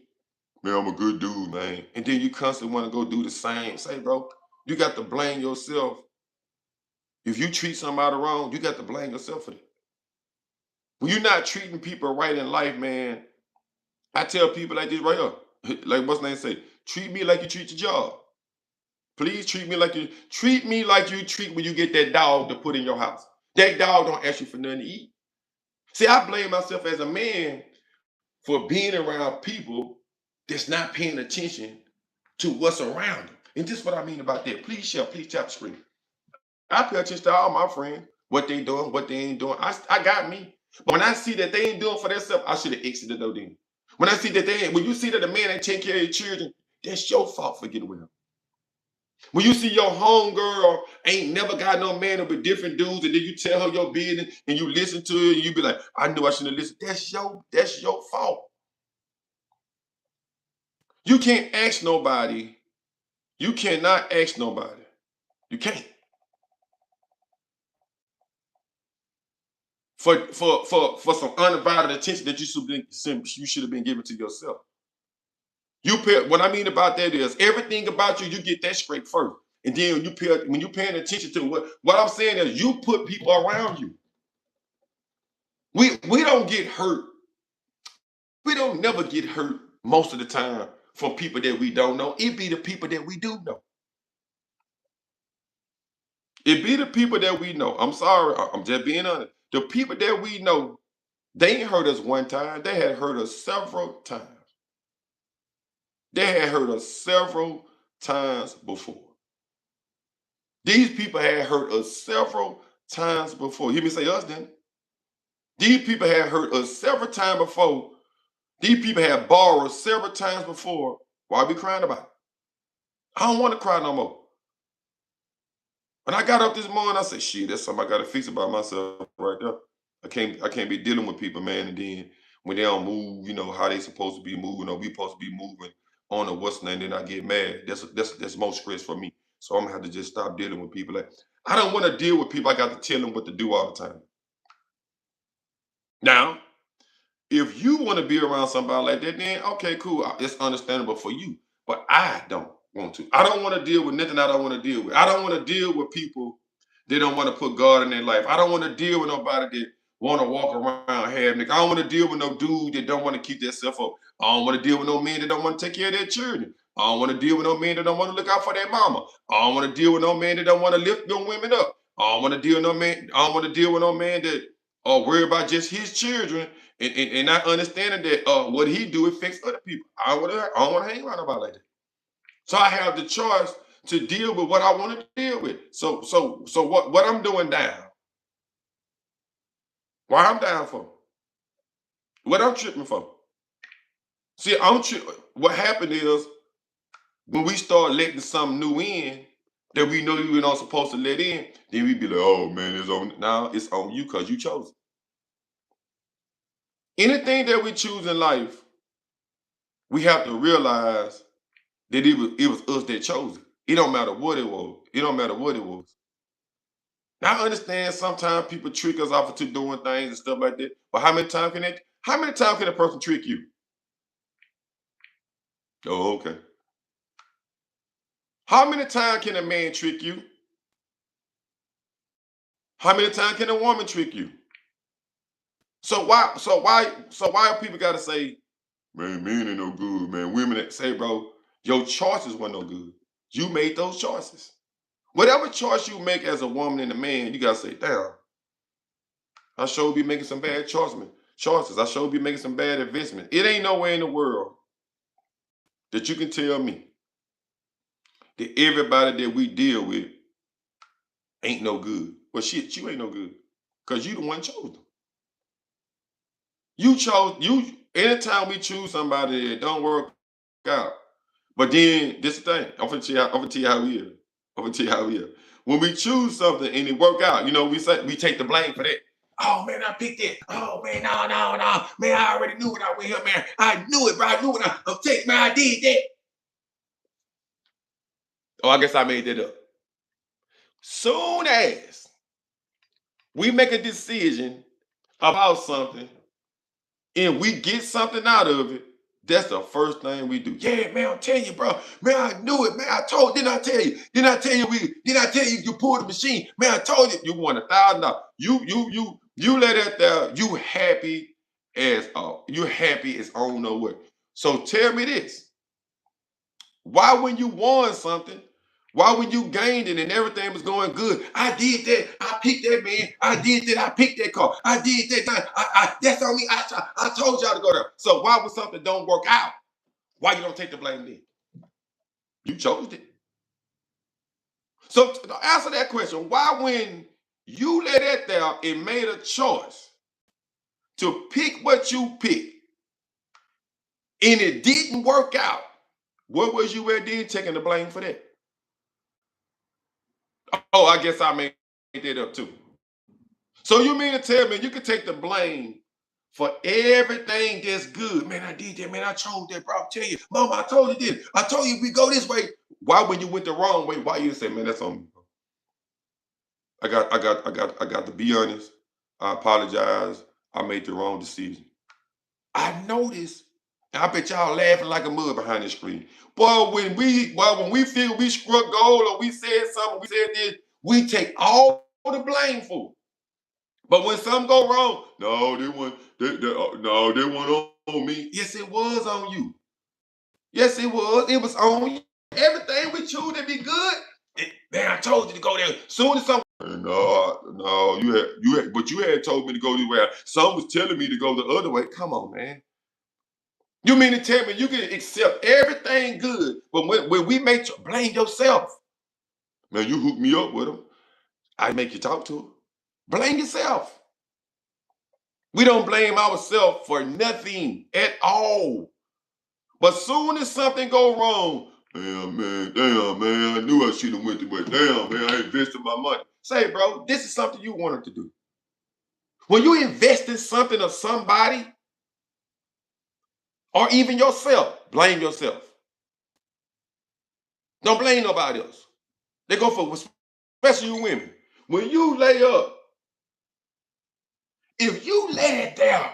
Man, I'm a good dude, man. And then you constantly want to go do the same. Say, bro, you got to blame yourself. If you treat somebody wrong, you got to blame yourself for that. When you're not treating people right in life, man, I tell people like this right here. Like what's name say? Treat me like you treat your job. Please treat me like you treat when you get that dog to put in your house. That dog don't ask you for nothing to eat. See, I blame myself as a man for being around people that's not paying attention to what's around them. And this is what I mean about that. Please share, please tap the screen. I pay attention to all my friends, what they doing, what they ain't doing. I got me. But when I see that they ain't doing for themselves, I should have exited though then. When I see that they ain't, when you see that a man ain't take care of your children, that's your fault for getting with him. When you see your homegirl ain't never got no man up with different dudes, and then you tell her your business and you listen to it, and you be like, I knew I shouldn't have listened. That's your fault. You can't ask nobody. You cannot ask nobody. You can't. For some undivided attention that you should have been giving to yourself. What I mean about that is everything about you, you get that straight first. And then when you paying attention to what I'm saying is you put people around you. We don't get hurt. We don't never get hurt most of the time from people that we don't know. It be the people that we do know. It be the people that we know. I'm sorry, I'm just being honest. The people that we know, they ain't hurt us one time. They had hurt us several times. They had hurt us several times before. These people had hurt us several times before. You hear me say us then? These people had hurt us several times before. These people had borrowed several times before. Why are we crying about it? I don't want to cry no more. When I got up this morning, I said, shit, that's something I gotta fix about myself right there. I can't be dealing with people, man, and then when they don't move, how they supposed to be moving, or we supposed to be moving on or what's name, then I get mad. That's more stress for me. So I'm gonna have to just stop dealing with people. Like I don't want to deal with people I got to tell them what to do all the time. Now, if you want to be around somebody like that, then okay, cool. It's understandable for you. But I don't want to. I don't want to deal with nothing I don't want to deal with. I don't want to deal with people that don't want to put God in their life. I don't want to deal with nobody that want to walk around half naked. I don't want to deal with no dude that don't want to keep themselves up. I don't want to deal with no men that don't want to take care of their children. I don't want to deal with no men that don't want to look out for their mama. I don't want to deal with no man that don't want to lift young women up. I don't want to deal with no man. I don't want to deal with no man that worry about just his children and not understanding that what he do affects other people. I don't want to hang around nobody like that. So I have the choice to deal with what I want to deal with. So what I'm doing down, why I'm down for, what I'm tripping for. See, what happened is when we start letting something new in that we know we were not supposed to let in, then we be like, oh man, it's on now, it's on you because you chose it. Anything that we choose in life, we have to realize that it was us that chose it. It don't matter what it was. It don't matter what it was. Now I understand sometimes people trick us off into doing things and stuff like that. But how many times can a person trick you? Oh, okay. How many times can a man trick you? How many times can a woman trick you? So why people gotta say, man, men ain't no good, man. Women that say, bro, your choices weren't no good. You made those choices. Whatever choice you make as a woman and a man, you gotta say, damn, I sure be making some bad choices. I sure be making some bad investments. It ain't nowhere in the world that you can tell me that everybody that we deal with ain't no good. Well, shit, you ain't no good. Because you the one chose them. Anytime we choose somebody that don't work out. But then this the thing. I'm gonna tell you how we is. I'm gonna tell you how we is. When we choose something and it work out, we take the blame for that. Oh man, I picked it. Oh man, no, no, no. Man, I already knew when I went here, man. I knew it, bro. I knew when I'm taking, man, I did that. Oh, I guess I made that up. Soon as we make a decision about something and we get something out of it, That's the first thing we do. Yeah, man, I'm telling you, bro. Man, I knew it, man. Didn't I tell you? Didn't I tell you you pulled the machine? Man, I told you you won $1,000. You let that there. You happy as on no way. So tell me this. Why when you won something, why when you gained it and everything was going good, I did that, I picked that man, I did that, I picked that car, I did that, that's on me, I told y'all to go there. So why when something don't work out, why you don't take the blame then? You chose it. So to answer that question, why when you let that there and made a choice to pick what you picked and it didn't work out, where was you at then taking the blame for that? Oh, I guess I made that up too. So you mean to tell me you can take the blame for everything that's good? Man, I did that. Man, I chose that, bro. I'll tell you, Mama, I told you this. I told you we go this way. Why when you went the wrong way? Why you say, man, that's on me? I got to be honest. I apologize. I made the wrong decision. I noticed. And I bet y'all laughing like a mud behind the screen. When we feel we struck gold or we said something, we said this, we take all the blame for it. But when something go wrong, no, they weren't on me. Yes, it was on you. Yes, it was. It was on you. Everything we choose to be good. Man, I told you to go there. Soon as something. No, but you had told me to go this way. Some was telling me to go the other way. Come on, man. You mean to tell me you can accept everything good, but when we make you blame yourself, man, you hook me up with them. I make you talk to them. Blame yourself. We don't blame ourselves for nothing at all. But soon as something go wrong, damn man, I knew I should have went the way. Damn man, I invested my money. Say, bro, this is something you wanted to do. When you invest in something or somebody, or even yourself, blame yourself. Don't blame nobody else. They go for, especially you women. When you lay up, if you lay it down,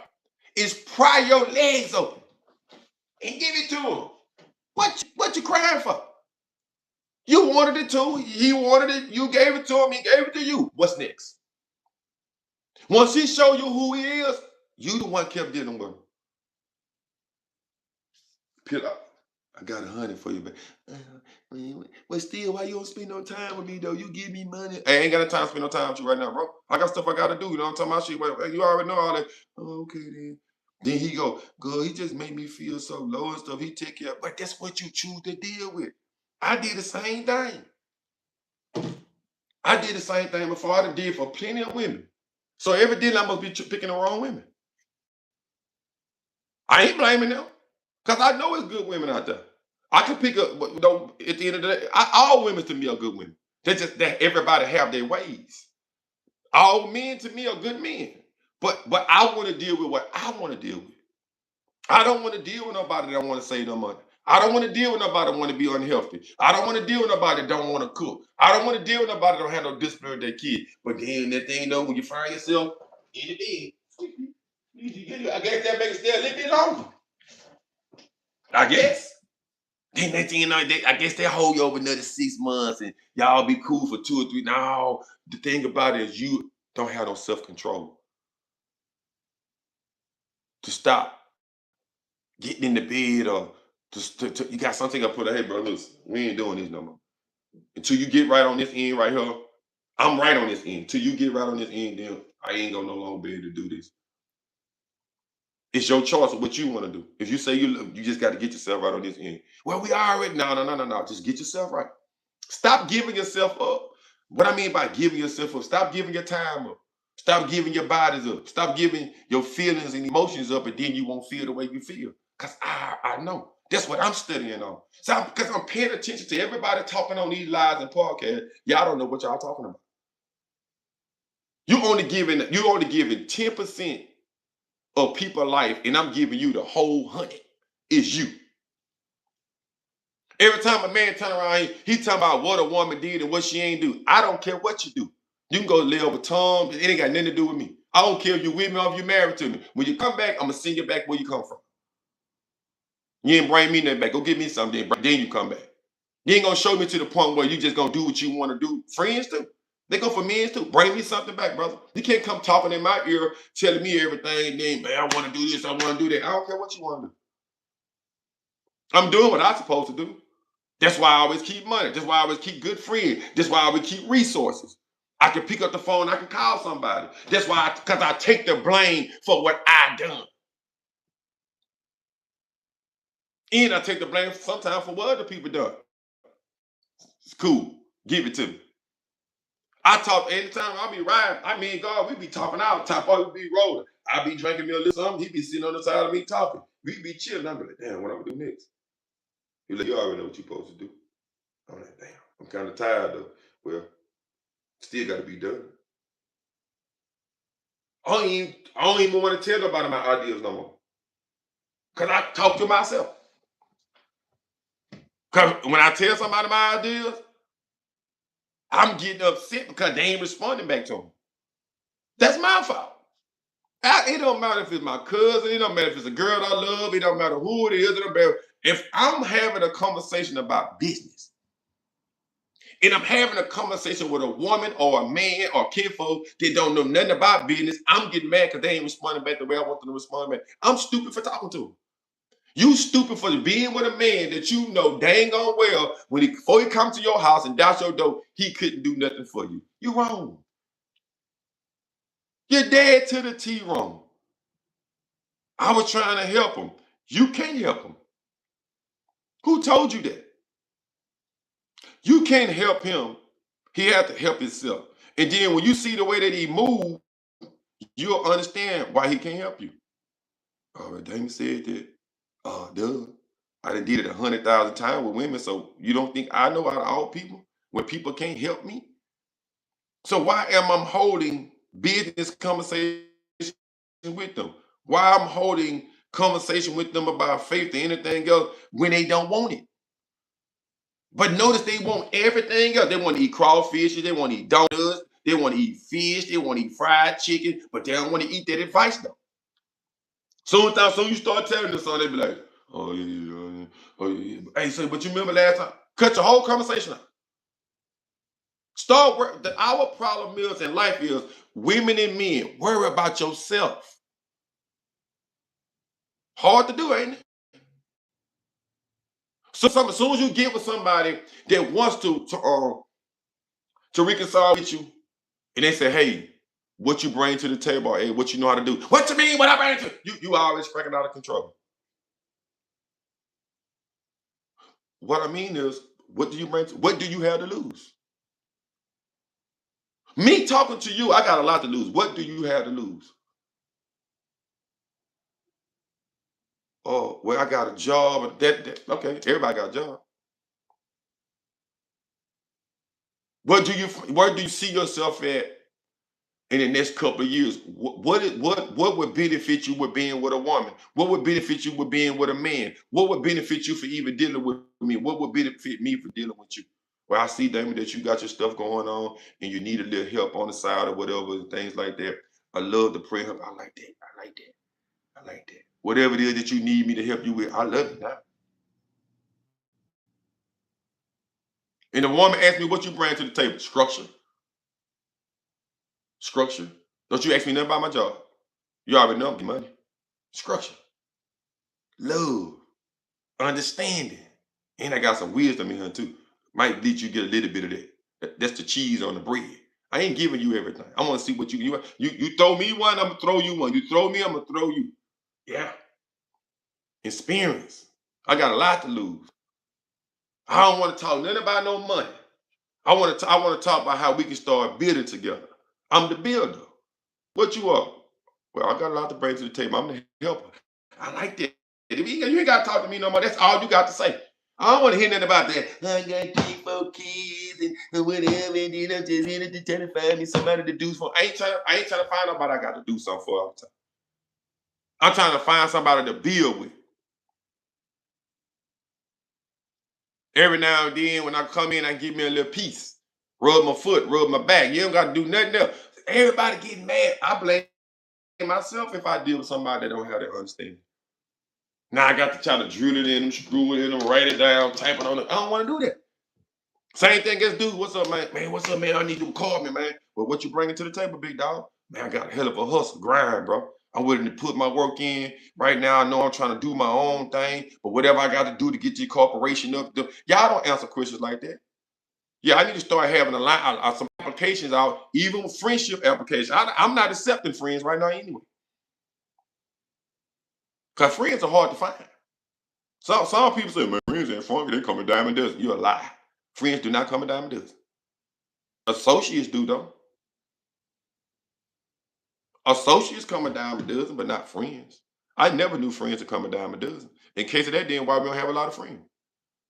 is pry your legs open and give it to him. What you crying for? You wanted it too. He wanted it. You gave it to him. He gave it to you. What's next? Once he show you who he is, you the one kept dealing with him. Peel up. I got 100 for you, but but still, why you don't spend no time with me though? You give me money. I ain't got no time to spend no time with you right now, bro. I got stuff I gotta do. You know what I'm talking about? Shit, well, you already know all that. Oh, okay then. Then he go, girl, he just made me feel so low and stuff. He take care, but that's what you choose to deal with. I did the same thing. I did the same thing before. I done did for plenty of women. So evidently I must be picking the wrong women. I ain't blaming them because I know it's good women out there. I can pick up, but at the end of the day, all women to me are good women. They just that everybody have their ways. All men to me are good men, but I want to deal with what I want to deal with. I don't want to deal with nobody that want to save no money. I don't want to deal with nobody that want to be unhealthy. I don't want to deal with nobody that don't want to cook. I don't want to deal with nobody that don't have no discipline with their kid. But then that thing, when you find yourself in the bed, I guess that makes it stay a little bit longer. I guess. Then next thing you know, I guess they hold you over another 6 months and y'all be cool for 2 or 3. Now, the thing about it is you don't have no self-control to stop getting in the bed or you got something I put, hey, bro, listen, we ain't doing this no more. Until you get right on this end right here, I'm right on this end. Until you get right on this end, then I ain't gonna no longer be able to do this. It's your choice of what you want to do. If you say you just got to get yourself right on this end. Well, we already no. Just get yourself right. Stop giving yourself up. What I mean by giving yourself up, stop giving your time up. Stop giving your bodies up. Stop giving your feelings and emotions up, and then you won't feel the way you feel. Because I know. That's what I'm studying on. So because I'm paying attention to everybody talking on these lives and podcasts, y'all don't know what y'all talking about. You only giving 10% of people's life, and I'm giving you the whole 100. Is you. Every time a man turn around, he talking about what a woman did and what she ain't do. I don't care what you do. You can go live with Tom. It ain't got nothing to do with me. I don't care if you with me or if you married to me. When you come back, I'm gonna send you back where you come from. You ain't bring me nothing back. Go get me something, then you come back. You ain't gonna show me to the point where you just gonna do what you want to do. Friends too. They go for men too. Bring me something back, brother. You can't come talking in my ear, telling me everything, and then, man, I want to do this, I want to do that. I don't care what you want to do. I'm doing what I'm supposed to do. That's why I always keep money. That's why I always keep good friends. That's why I always keep resources. I can pick up the phone, I can call somebody. That's why, because I take the blame for what I done. And I take the blame sometimes for what other people done. It's cool. Give it to me. I talk anytime I be riding. I mean, God, we be talking out top. Oh, we be rolling. I be drinking me a little something. He be sitting on the side of me talking. We be chilling. I'm like, damn, what I'm gonna do next? You like, you already know what you're supposed to do. I'm like, damn, I'm kind of tired though. Well, still got to be done. I don't even want to tell nobody my ideas no more. Cause I talk to myself. Cause when I tell somebody my ideas, I'm getting upset because they ain't responding back to them. That's my fault. It don't matter if it's my cousin. It don't matter if it's a girl I love. It don't matter who it is. It don't matter. If I'm having a conversation about business and I'm having a conversation with a woman or a man or kinfolk that don't know nothing about business, I'm getting mad because they ain't responding back the way I want them to respond back. I'm stupid for talking to them. You stupid for being with a man that you know dang on well before he come to your house and down your door, he couldn't do nothing for you. You wrong. You're dead to the T wrong. I was trying to help him. You can't help him. Who told you that? You can't help him. He had to help himself. And then when you see the way that he moved, you'll understand why he can't help you. Oh, Damon said that. Duh. I done did it 100,000 times with women. So you don't think I know out of all people when people can't help me? So why am I holding business conversations with them? Why I'm holding conversation with them about faith or anything else when they don't want it? But notice they want everything else. They want to eat crawfish, they want to eat donuts, they want to eat fish, they want to eat fried chicken, but they don't want to eat that advice though. Soon you start telling them something, they be like, oh yeah, yeah, yeah. Oh yeah. Hey, so but you remember last time? Cut your whole conversation out. Start work. Our problem is in life is women and men worry about yourself. Hard to do, ain't it? So as soon as you get with somebody that wants to reconcile with you, and they say, hey, what you bring to the table, hey, what you know how to do. What you mean? What I bring to you always freaking out of control. What I mean is, what do you bring? What do you have to lose? Me talking to you, I got a lot to lose. What do you have to lose? Oh, well, I got a job. Okay, everybody got a job. Where do you see yourself at in the next couple of years? What would benefit you with being with a woman? What would benefit you with being with a man? What would benefit you for even dealing with me? What would benefit me for dealing with you? Well, I see, Damon, that you got your stuff going on and you need a little help on the side or whatever, and things like that. I love the prayer. I like that. I like that. I like that. Whatever it is that you need me to help you with, I love it now. And the woman asked me what you bring to the table. Structure. Structure. Don't you ask me nothing about my job. You already know I'm getting money. Structure. Love. Understanding. And I got some wisdom in here too. Might let you get a little bit of that. That's the cheese on the bread. I ain't giving you everything. I want to see what you throw me one, I'm gonna throw you one. You throw me, I'm gonna throw you. Yeah. Experience. I got a lot to lose. I don't want to talk nothing about no money. I want to talk about how we can start building together. I'm the builder. What you are? Well, I got a lot to bring to the table. I'm the helper. I like that. If you ain't got to talk to me no more. That's all you got to say. I don't want to hear nothing about that. I got 3, 4 kids and whatever, and then I'm just here to try to find me somebody to do for. I ain't trying to find nobody I got to do something for all the time. I'm trying to find somebody to build with. Every now and then, when I come in, I give me a little piece. Rub my foot, rub my back. You don't got to do nothing else. Everybody getting mad. I blame myself if I deal with somebody that don't have that understanding. Now I got to try to drill it in them, screw it in them, write it down, type it on it. I don't want to do that. Same thing as dude. What's up, man? Man, what's up, man? I need you to call me, man. But what you bringing to the table, big dog? Man, I got a hell of a hustle, grind, bro. I'm willing to put my work in. Right now, I know I'm trying to do my own thing, but whatever I got to do to get your corporation up, y'all don't answer questions like that. Yeah, I need to start having some applications out, even with friendship applications. I'm not accepting friends right now anyway, because friends are hard to find. Some people say, man, friends ain't funky. They come in dime a dozen. You're a lie. Friends do not come in dime a dozen. Associates do though. Associates come a dime a dozen, but not friends. I never knew friends to come a dime a dozen. In case of that, then why we don't have a lot of friends?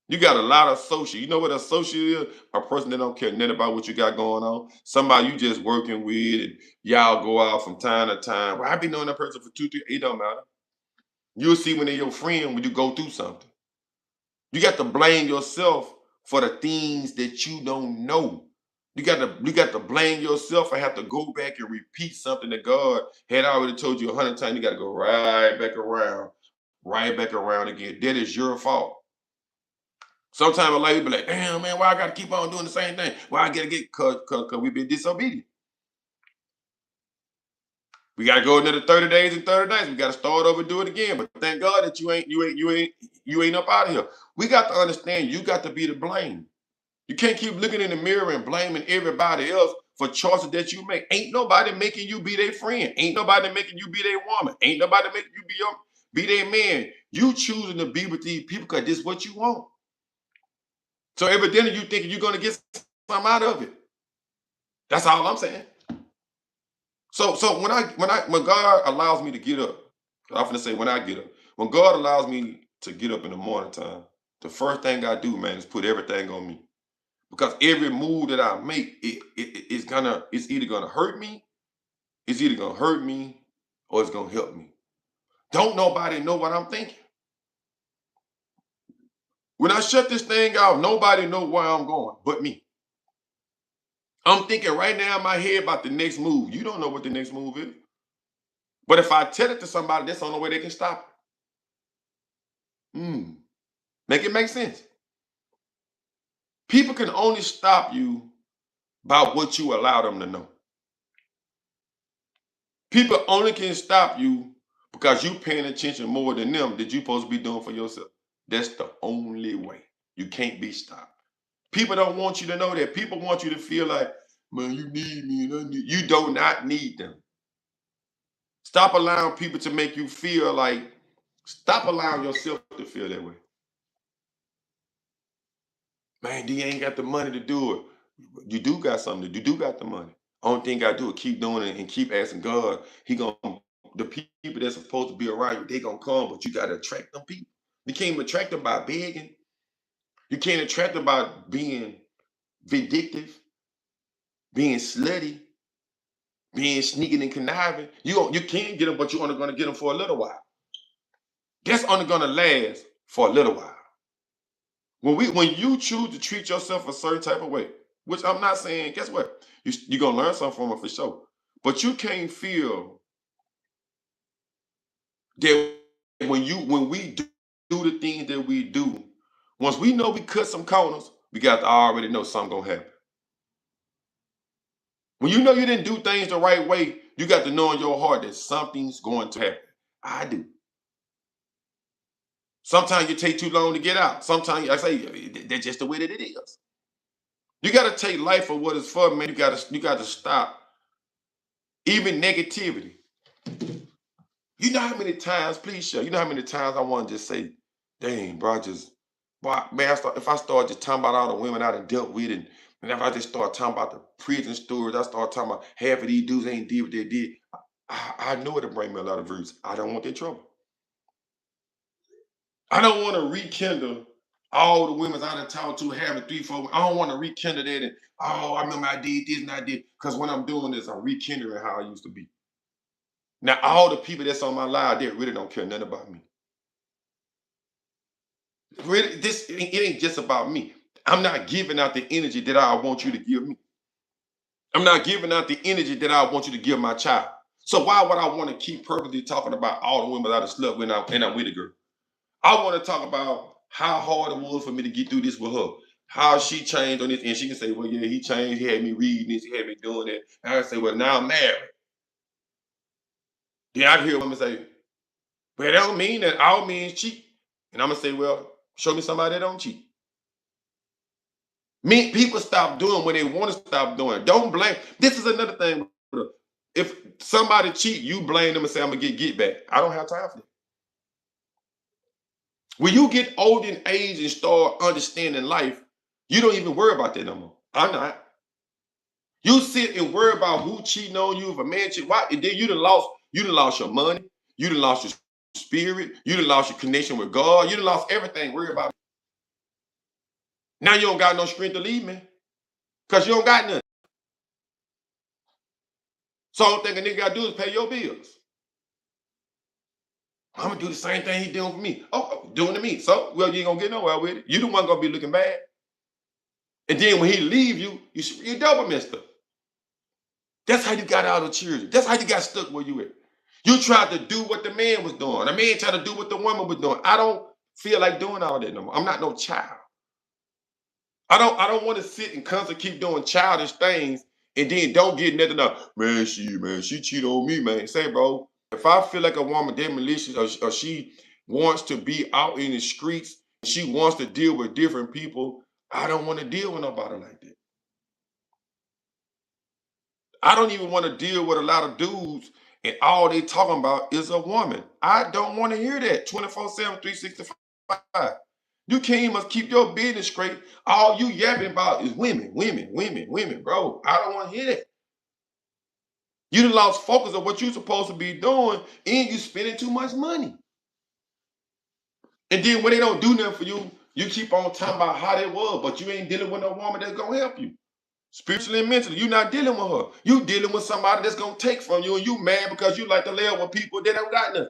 You got a lot of associates. You know what an associate is? A person that don't care nothing about what you got going on. Somebody you just working with, and y'all go out from time to time. Well, I've been knowing that person for 2, 3. It don't matter. You'll see when they're your friend when you go through something. You got to blame yourself for the things that you don't know. You got to blame yourself and have to go back and repeat something that God had already told you 100 times. You got to go right back around again. That is your fault. Sometimes a lady be like, damn man, why I gotta keep on doing the same thing? Why I gotta get cause we been disobedient. We gotta go another 30 days and 30 nights. We gotta start over and do it again. But thank God that you ain't up out of here. We got to understand you got to be the blame. You can't keep looking in the mirror and blaming everybody else for choices that you make. Ain't nobody making you be their friend. Ain't nobody making you be their woman. Ain't nobody making you be their man. You choosing to be with these people because this is what you want. So evidently you thinking you're gonna get something out of it. That's all I'm saying. So when God allows me to get up, I often say when I get up, when God allows me to get up in the morning time, the first thing I do, man, is put everything on me. Because every move that I make, it's either gonna hurt me, or it's gonna help me. Don't nobody know what I'm thinking. When I shut this thing off, nobody know where I'm going but me. I'm thinking right now in my head about the next move. You don't know what the next move is. But if I tell it to somebody, that's the only way they can stop it. Make it make sense. People can only stop you by what you allow them to know. People only can stop you because you paying attention more than them that you supposed to be doing for yourself. That's the only way. You can't be stopped. People don't want you to know that. People want you to feel like, man, you need me and I need you. Do not need them. Stop allowing people to make you feel like, stop allowing yourself to feel that way. Man, D ain't got the money to do it. You do got something. You do got the money. Only thing I do is keep doing it and keep asking God. He gonna the people that's supposed to be around you, they gonna come, but you gotta attract them people. You can't attract them by begging. You can't attract them by being vindictive, being slutty, being sneaking and conniving. You can get them, but you're only gonna get them for a little while. That's only gonna last for a little while. When you choose to treat yourself a certain type of way, which I'm not saying, guess what? You're gonna learn something from it for sure. But you can't feel that when we do the things that we do, once we know we cut some corners, we got to already know something gonna happen. When you know you didn't do things the right way, you got to know in your heart that something's going to happen. I do. Sometimes you take too long to get out. Sometimes I say that's just the way that it is. You got to take life for what it's for, man. You got to stop even negativity. You know how many times, please share. You know how many times I want to just say, "Dang, bro, boy, man, if I start just talking about all the women I done dealt with, and if I just start talking about the prison stories, I start talking about half of these dudes ain't did what they did. I know it'll bring me a lot of views. I don't want their trouble. I don't want to rekindle all the women I done talked to having 3, 4. I don't want to rekindle that. And oh, I remember I did this and I did because when I'm doing this, I'm rekindling how I used to be. Now, all the people that's on my live, they really don't care nothing about me. Really, it ain't just about me. I'm not giving out the energy that I want you to give me. I'm not giving out the energy that I want you to give my child. So why would I want to keep purposely talking about all the women that I slept with and I'm with a girl? I want to talk about how hard it was for me to get through this with her. How she changed on this, and she can say, "Well, yeah, he changed. He had me reading this. He had me doing that." And I say, "Well, now I'm married." Then I hear women say, "Well, that don't mean that all men cheat." And I'm gonna say, "Well, show me somebody that don't cheat." Me, people stop doing when they want to stop doing. Don't blame. This is another thing. If somebody cheat, you blame them and say, "I'm gonna get back." I don't have time for that. When you get old in age and start understanding life, you don't even worry about that no more. I'm not. You sit and worry about who cheating on you, if a man cheat, why? And then you done lost your money, you done lost your spirit, you done lost your connection with God, you done lost everything. Worry about. Now you don't got no strength to leave me because you don't got nothing. So all thing a nigga gotta do is pay your bills. I'm gonna do the same thing he doing for me. Oh, doing to me. So well, you ain't gonna get nowhere with it. You the one gonna be looking bad. And then when he leave you, you double messed up. That's how you got out of children. That's how you got stuck where you at. You tried to do what the man was doing. The man tried to do what the woman was doing. I don't feel like doing all that no more. I'm not no child. I don't want to sit and constantly keep doing childish things and then don't get nothing up. Man, she cheated on me, man. Say, bro, if I feel like a woman that malicious or she wants to be out in the streets, she wants to deal with different people, I don't want to deal with nobody like that. I don't even want to deal with a lot of dudes and all they talking about is a woman. I don't want to hear that 24/7, 365. You can't even keep your business straight. All you yapping about is women, women, women, women, bro. I don't want to hear that. You done lost focus of what you're supposed to be doing and you spending too much money. And then when they don't do nothing for you, you keep on talking about how they was, but you ain't dealing with no woman that's gonna help you. Spiritually and mentally, you're not dealing with her. You dealing with somebody that's gonna take from you, and you mad because you like to lay up with people that don't got nothing.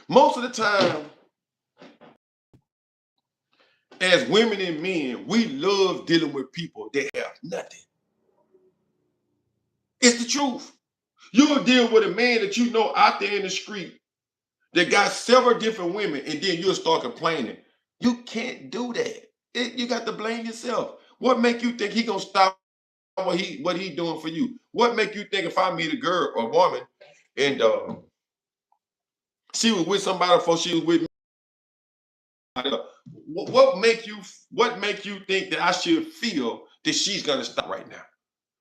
Most of the time, as women and men, we love dealing with people that have nothing. It's the truth. You'll deal with a man that you know out there in the street that got several different women, and then you'll start complaining. You can't do that. You got to blame yourself. What make you think he gonna stop what he doing for you? What make you think if I meet a girl or woman and she was with somebody before she was with me. What make you think that I should feel that she's gonna stop right now?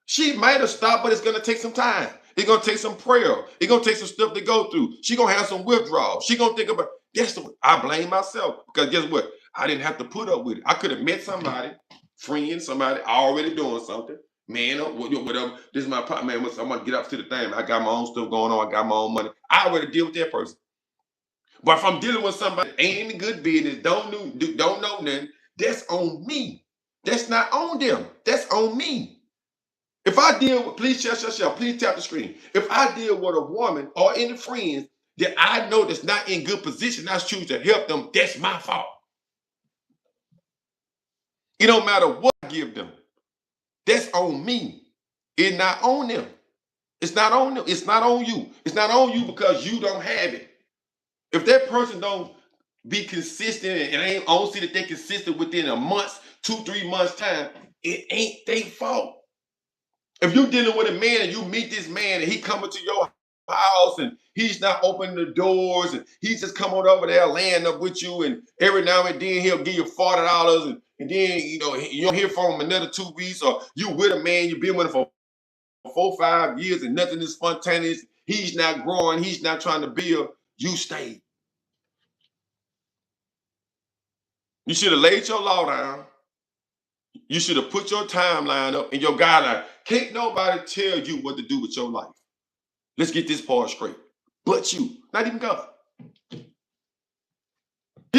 She might have stopped, but it's gonna take some time. It's gonna take some prayer. It's gonna take some stuff to go through. She gonna have some withdrawal. She gonna think about. I blame myself because guess what? I didn't have to put up with it. I could have met somebody, friend, somebody already doing something. Man, whatever. This is my partner, man. I'm gonna get up to the thing. I got my own stuff going on. I got my own money. I already deal with that person. But if I'm dealing with somebody that ain't in good business, don't know nothing, that's on me. That's not on them. That's on me. If I deal with, please share, please tap the screen. If I deal with a woman or any friends that I know that's not in good position, I choose to help them, that's my fault. It don't matter what I give them. That's on me. It's not on them. It's not on them. It's not on you. It's not on you because you don't have it. If that person don't be consistent and I don't see that they're consistent within a month, 2, 3 months time, it ain't their fault. If you're dealing with a man and you meet this man and he coming to your house and he's not opening the doors and he's just coming over there laying up with you and every now and then he'll give you $40 and then you don't hear from him another 2 weeks or you with a man you've been with him for 4, 5 years and nothing is spontaneous. He's not growing. He's not trying to build. You stay. You should have laid your law down. You should have put your timeline up and your guideline. Can't nobody tell you what to do with your life. Let's get this part straight. But you, not even God. He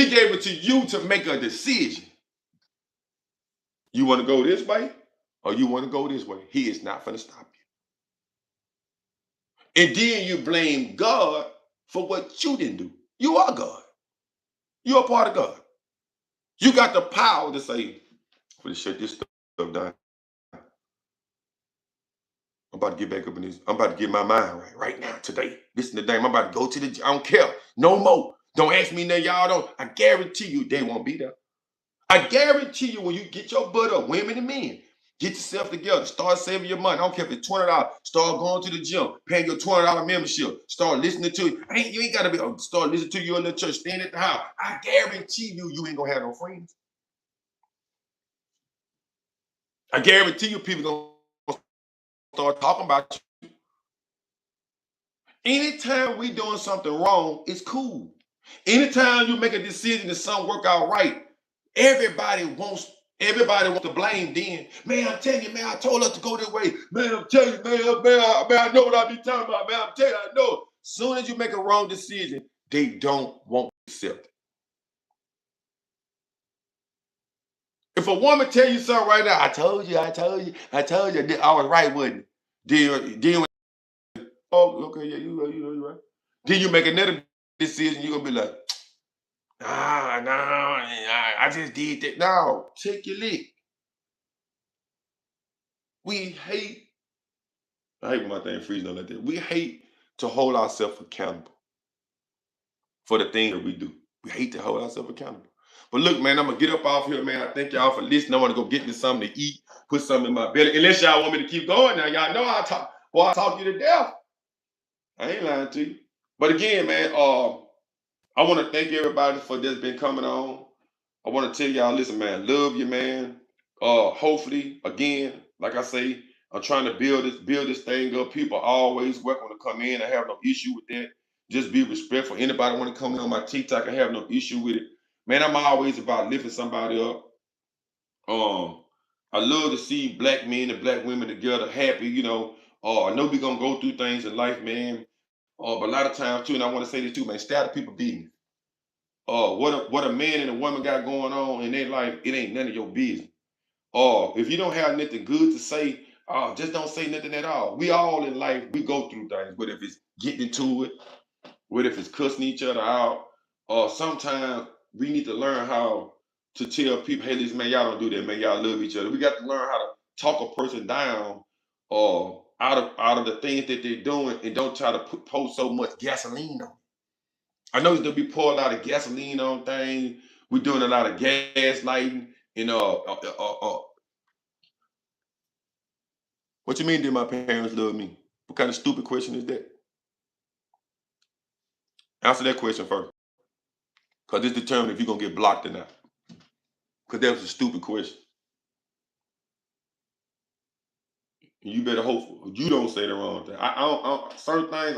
gave it to you to make a decision. You want to go this way or you want to go this way. He is not going to stop you. And then you blame God for what you didn't do. You are God. You're a part of God. You got the power to say, I'm going to shut this stuff down. I'm about to get back up in this. I'm about to get my mind right now, today. This is the day. I'm about to go to the. I don't care. No more. Don't ask me nothing y'all don't. I guarantee you they won't be there. I guarantee you when you get your butt up, women and men, get yourself together. Start saving your money. I don't care if it's $20. Start going to the gym, paying your $20 membership. Start listening to it. You ain't gotta be start listening to you in the church, staying at the house. I guarantee you, you ain't gonna have no friends. I guarantee you, people gonna start talking about you. Anytime we doing something wrong, it's cool. Anytime you make a decision that something work out right, everybody wants everybody wants to blame then. Man, I'm telling you, man, I told her to go this way. Man, I'm telling you, man, I know what I be talking about, man. I'm telling you, I know. Soon as you make a wrong decision, they don't want to accept it. If a woman tell you something right now, I told you, I told you, I told you, I was right, wasn't it? Then oh, okay, yeah, you right. Then you make another decision, you're gonna be like, nah, nah, I just did that. No, take your lick. We hate, I hate when my thing freezing on like that. We hate to hold ourselves accountable for the things that we do. We hate to hold ourselves accountable. But look, man, I'm gonna get up off here, man. I thank y'all for listening. I want to go get me something to eat, put something in my belly. Unless y'all want me to keep going now, y'all know I talk you to death. I ain't lying to you. But again, man, I want to thank everybody for just been coming on. I want to tell y'all, listen, man, love you, man. Hopefully, again, like I say, I'm trying to build this thing up. People always welcome to come in. I have no issue with that. Just be respectful. Anybody want to come in on my TikTok, I have no issue with it. Man, I'm always about lifting somebody up. Um, I love to see black men and black women together, happy. I know we gonna go through things in life, man. But a lot of times too, and I want to say this too, man, stay out of people business. What a man and a woman got going on in their life, it ain't none of your business. If you don't have nothing good to say, just don't say nothing at all. We all in life, we go through things, but if it's getting into it, what if it's cussing each other out, or sometimes we need to learn how to tell people, hey, listen, man, y'all don't do that, man. Y'all love each other. We got to learn how to talk a person down out of the things that they're doing and don't try to pour so much gasoline on. I know that we pour a lot of gasoline on things. We're doing a lot of gaslighting. What you mean? Did my parents love me? What kind of stupid question is that? Answer that question first, because this determines if you're gonna get blocked or not. Because that was a stupid question. And you better hope you don't say the wrong thing. Certain things,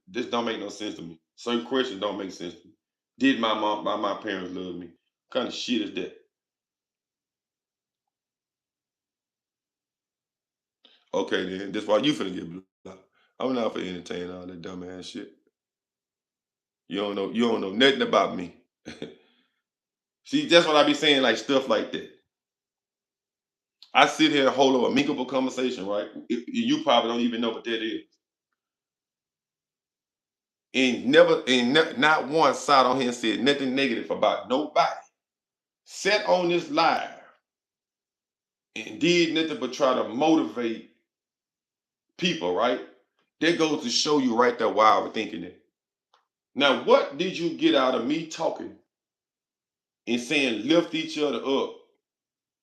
this don't make no sense to me. Certain questions don't make sense to me. Did my parents love me? What kind of shit is that? Okay, then that's why you finna get blocked. I'm not for entertain all that dumb ass shit. You don't know nothing about me. See, that's what I be saying, like stuff like that. I sit here and hold a amicable conversation, right? You probably don't even know what that is. And not one side on here and said nothing negative about nobody. Sat on this live and did nothing but try to motivate people, right? That goes to show you right there why I was thinking that. Now, what did you get out of me talking and saying lift each other up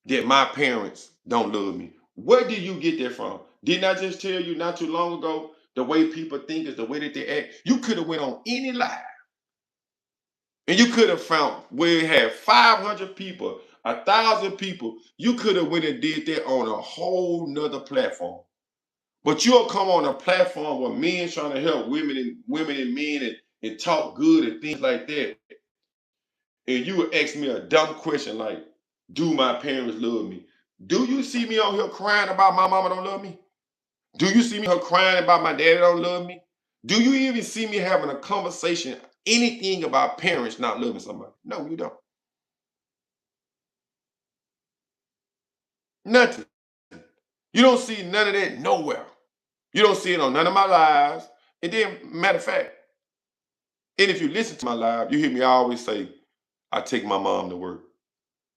that my parents don't love me? Where did you get that from? Didn't I just tell you not too long ago the way people think is the way that they act? You could have went on any live and you could have found where it had 500 people, 1,000 people. You could have went and did that on a whole nother platform. But you'll come on a platform where men trying to help women and men and talk good and things like that. And you would ask me a dumb question like, do my parents love me? Do you see me on here crying about my mama don't love me? Do you see me her crying about my daddy don't love me? Do you even see me having a conversation, anything about parents not loving somebody? No, you don't. Nothing. You don't see none of that nowhere. You don't see it on none of my lives. And then, matter of fact, and if you listen to my live, you hear me always say, I take my mom to work.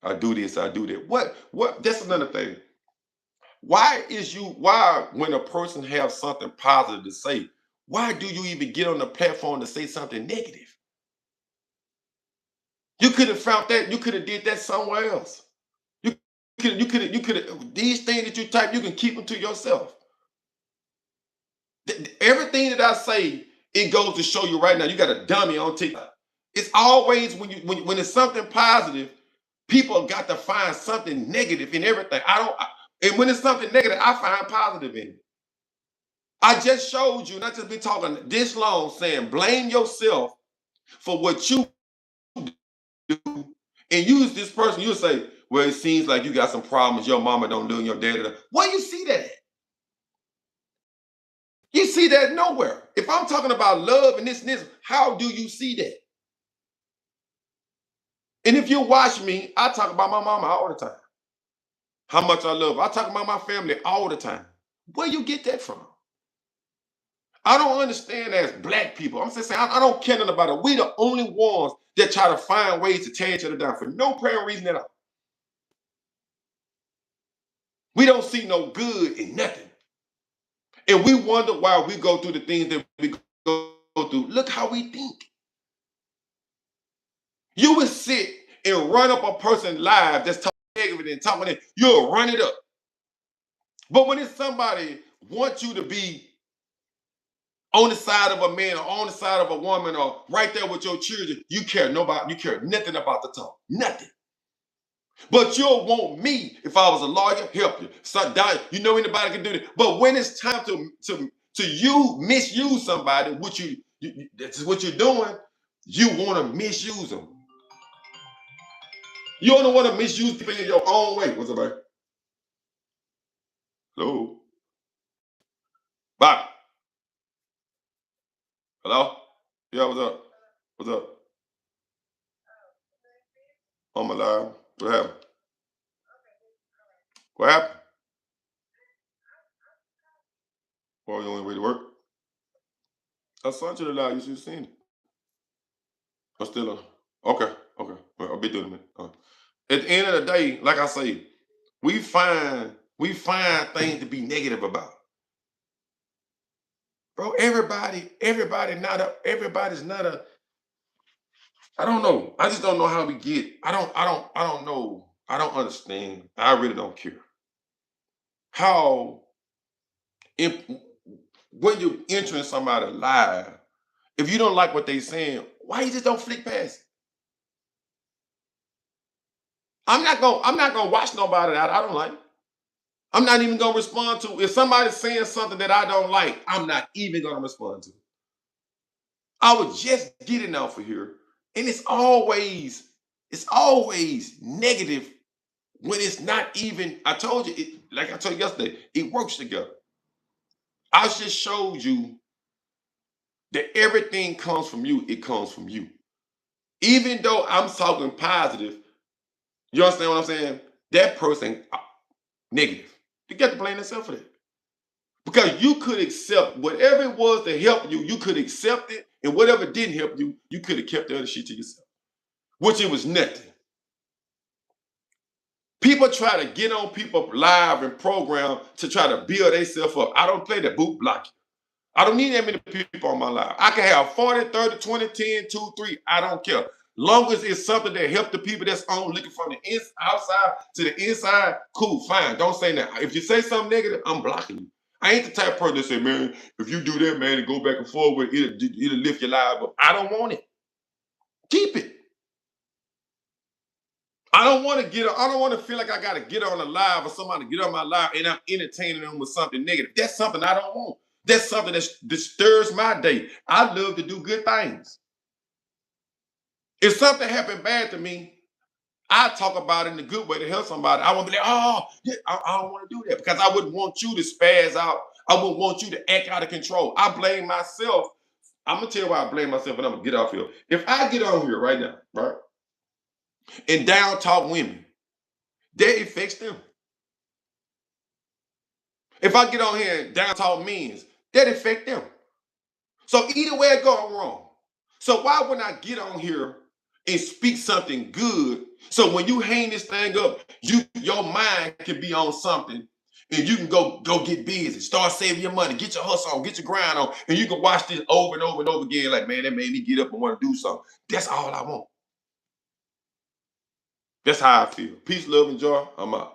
I do this, I do that. What that's another thing. Why when a person has something positive to say, why do you even get on the platform to say something negative? You could have found that. You could have did that somewhere else. You could have. These things that you type, you can keep them to yourself. Everything that I say, it goes to show you right now. You got a dummy on TikTok. It's always when it's something positive, people got to find something negative in everything. And when it's something negative, I find positive in it. I just showed you, not just been talking this long, saying blame yourself for what you do, and use this person. You'll say, "Well, it seems like you got some problems. Your mama don't do, and your dad." Where you see that at? You see that nowhere. If I'm talking about love and this, how do you see that? And if you watch me, I talk about my mama all the time. How much I love her. I talk about my family all the time. Where you get that from? I don't understand as black people. I'm just saying, I don't care nothing about it. We the only ones that try to find ways to tear each other down for no apparent reason at all. We don't see no good in nothing. And we wonder why we go through the things that we go through. Look how we think. You would sit and run up a person's live that's talking negative and talking it, you'll run it up. But when it's somebody wants you to be on the side of a man or on the side of a woman or right there with your children, you care nothing about the talk. Nothing. But you'll want me, if I was a lawyer, help you. So you know anybody can do that. But when it's time to you misuse somebody, which that's what you're doing, you want to misuse them. You don't want to misuse people in your own way. What's up, man? Hello? Bye. Hello? Yeah, what's up? What's up? I'm alive. What happened? What happened? Oh, you on your way to work? I sent you the live. You should have seen it. I'm still on. Okay, okay. Well, I'll be doing it, man. At the end of the day, like I say, we find things to be negative about. Bro, everybody's not a I don't know. I just don't know how we get. I don't know. I don't understand. I really don't care. How if when you're entering somebody live, if you don't like what they saying, why you just don't flick past it? I'm not gonna watch nobody that I don't like. I'm not even gonna respond to. If somebody's saying something that I don't like, I'm not even gonna respond to. I was just getting off of here, and it's always negative when it's not even. I told you, like I told you yesterday, it works together. I just showed you that everything comes from you. It comes from you. Even though I'm talking positive, you understand what I'm saying? That person negative. You got to blame yourself for that. Because you could accept whatever it was to help you, you could accept it, and whatever didn't help you, you could have kept the other shit to yourself, which it was nothing. People try to get on people live and program to try to build themselves up. I don't play the boot block. I don't need that many people on my live. I can have 40, 30, 20, 10, 2, 3. I don't care. Long as it's something that help the people that's on looking from the outside to the inside, cool, fine. Don't say that. If you say something negative, I'm blocking you. I ain't the type of person that say, man, if you do that, man, and go back and forth with it, it'll lift your life up. I don't want it. Keep it. I don't want to feel like I gotta get on a live or somebody get on my live and I'm entertaining them with something negative. That's something I don't want. That's something that disturbs my day. I love to do good things. If something happened bad to me, I talk about it in a good way to help somebody. I won't be like, oh, yeah, I don't want to do that because I wouldn't want you to spaz out. I wouldn't want you to act out of control. I blame myself. I'm gonna tell you why I blame myself and I'm gonna get off here. If I get on here right now, right, and down talk women, that affects them. If I get on here and down talk men, that affect them. So either way it go, I'm wrong. So why wouldn't I get on here and speak something good? So when you hang this thing up, your mind can be on something and you can go get busy, start saving your money, get your hustle on, get your grind on, and you can watch this over and over and over again. Like, man, that made me get up and want to do something. That's all I want. That's how I feel. Peace, love, and joy. I'm out.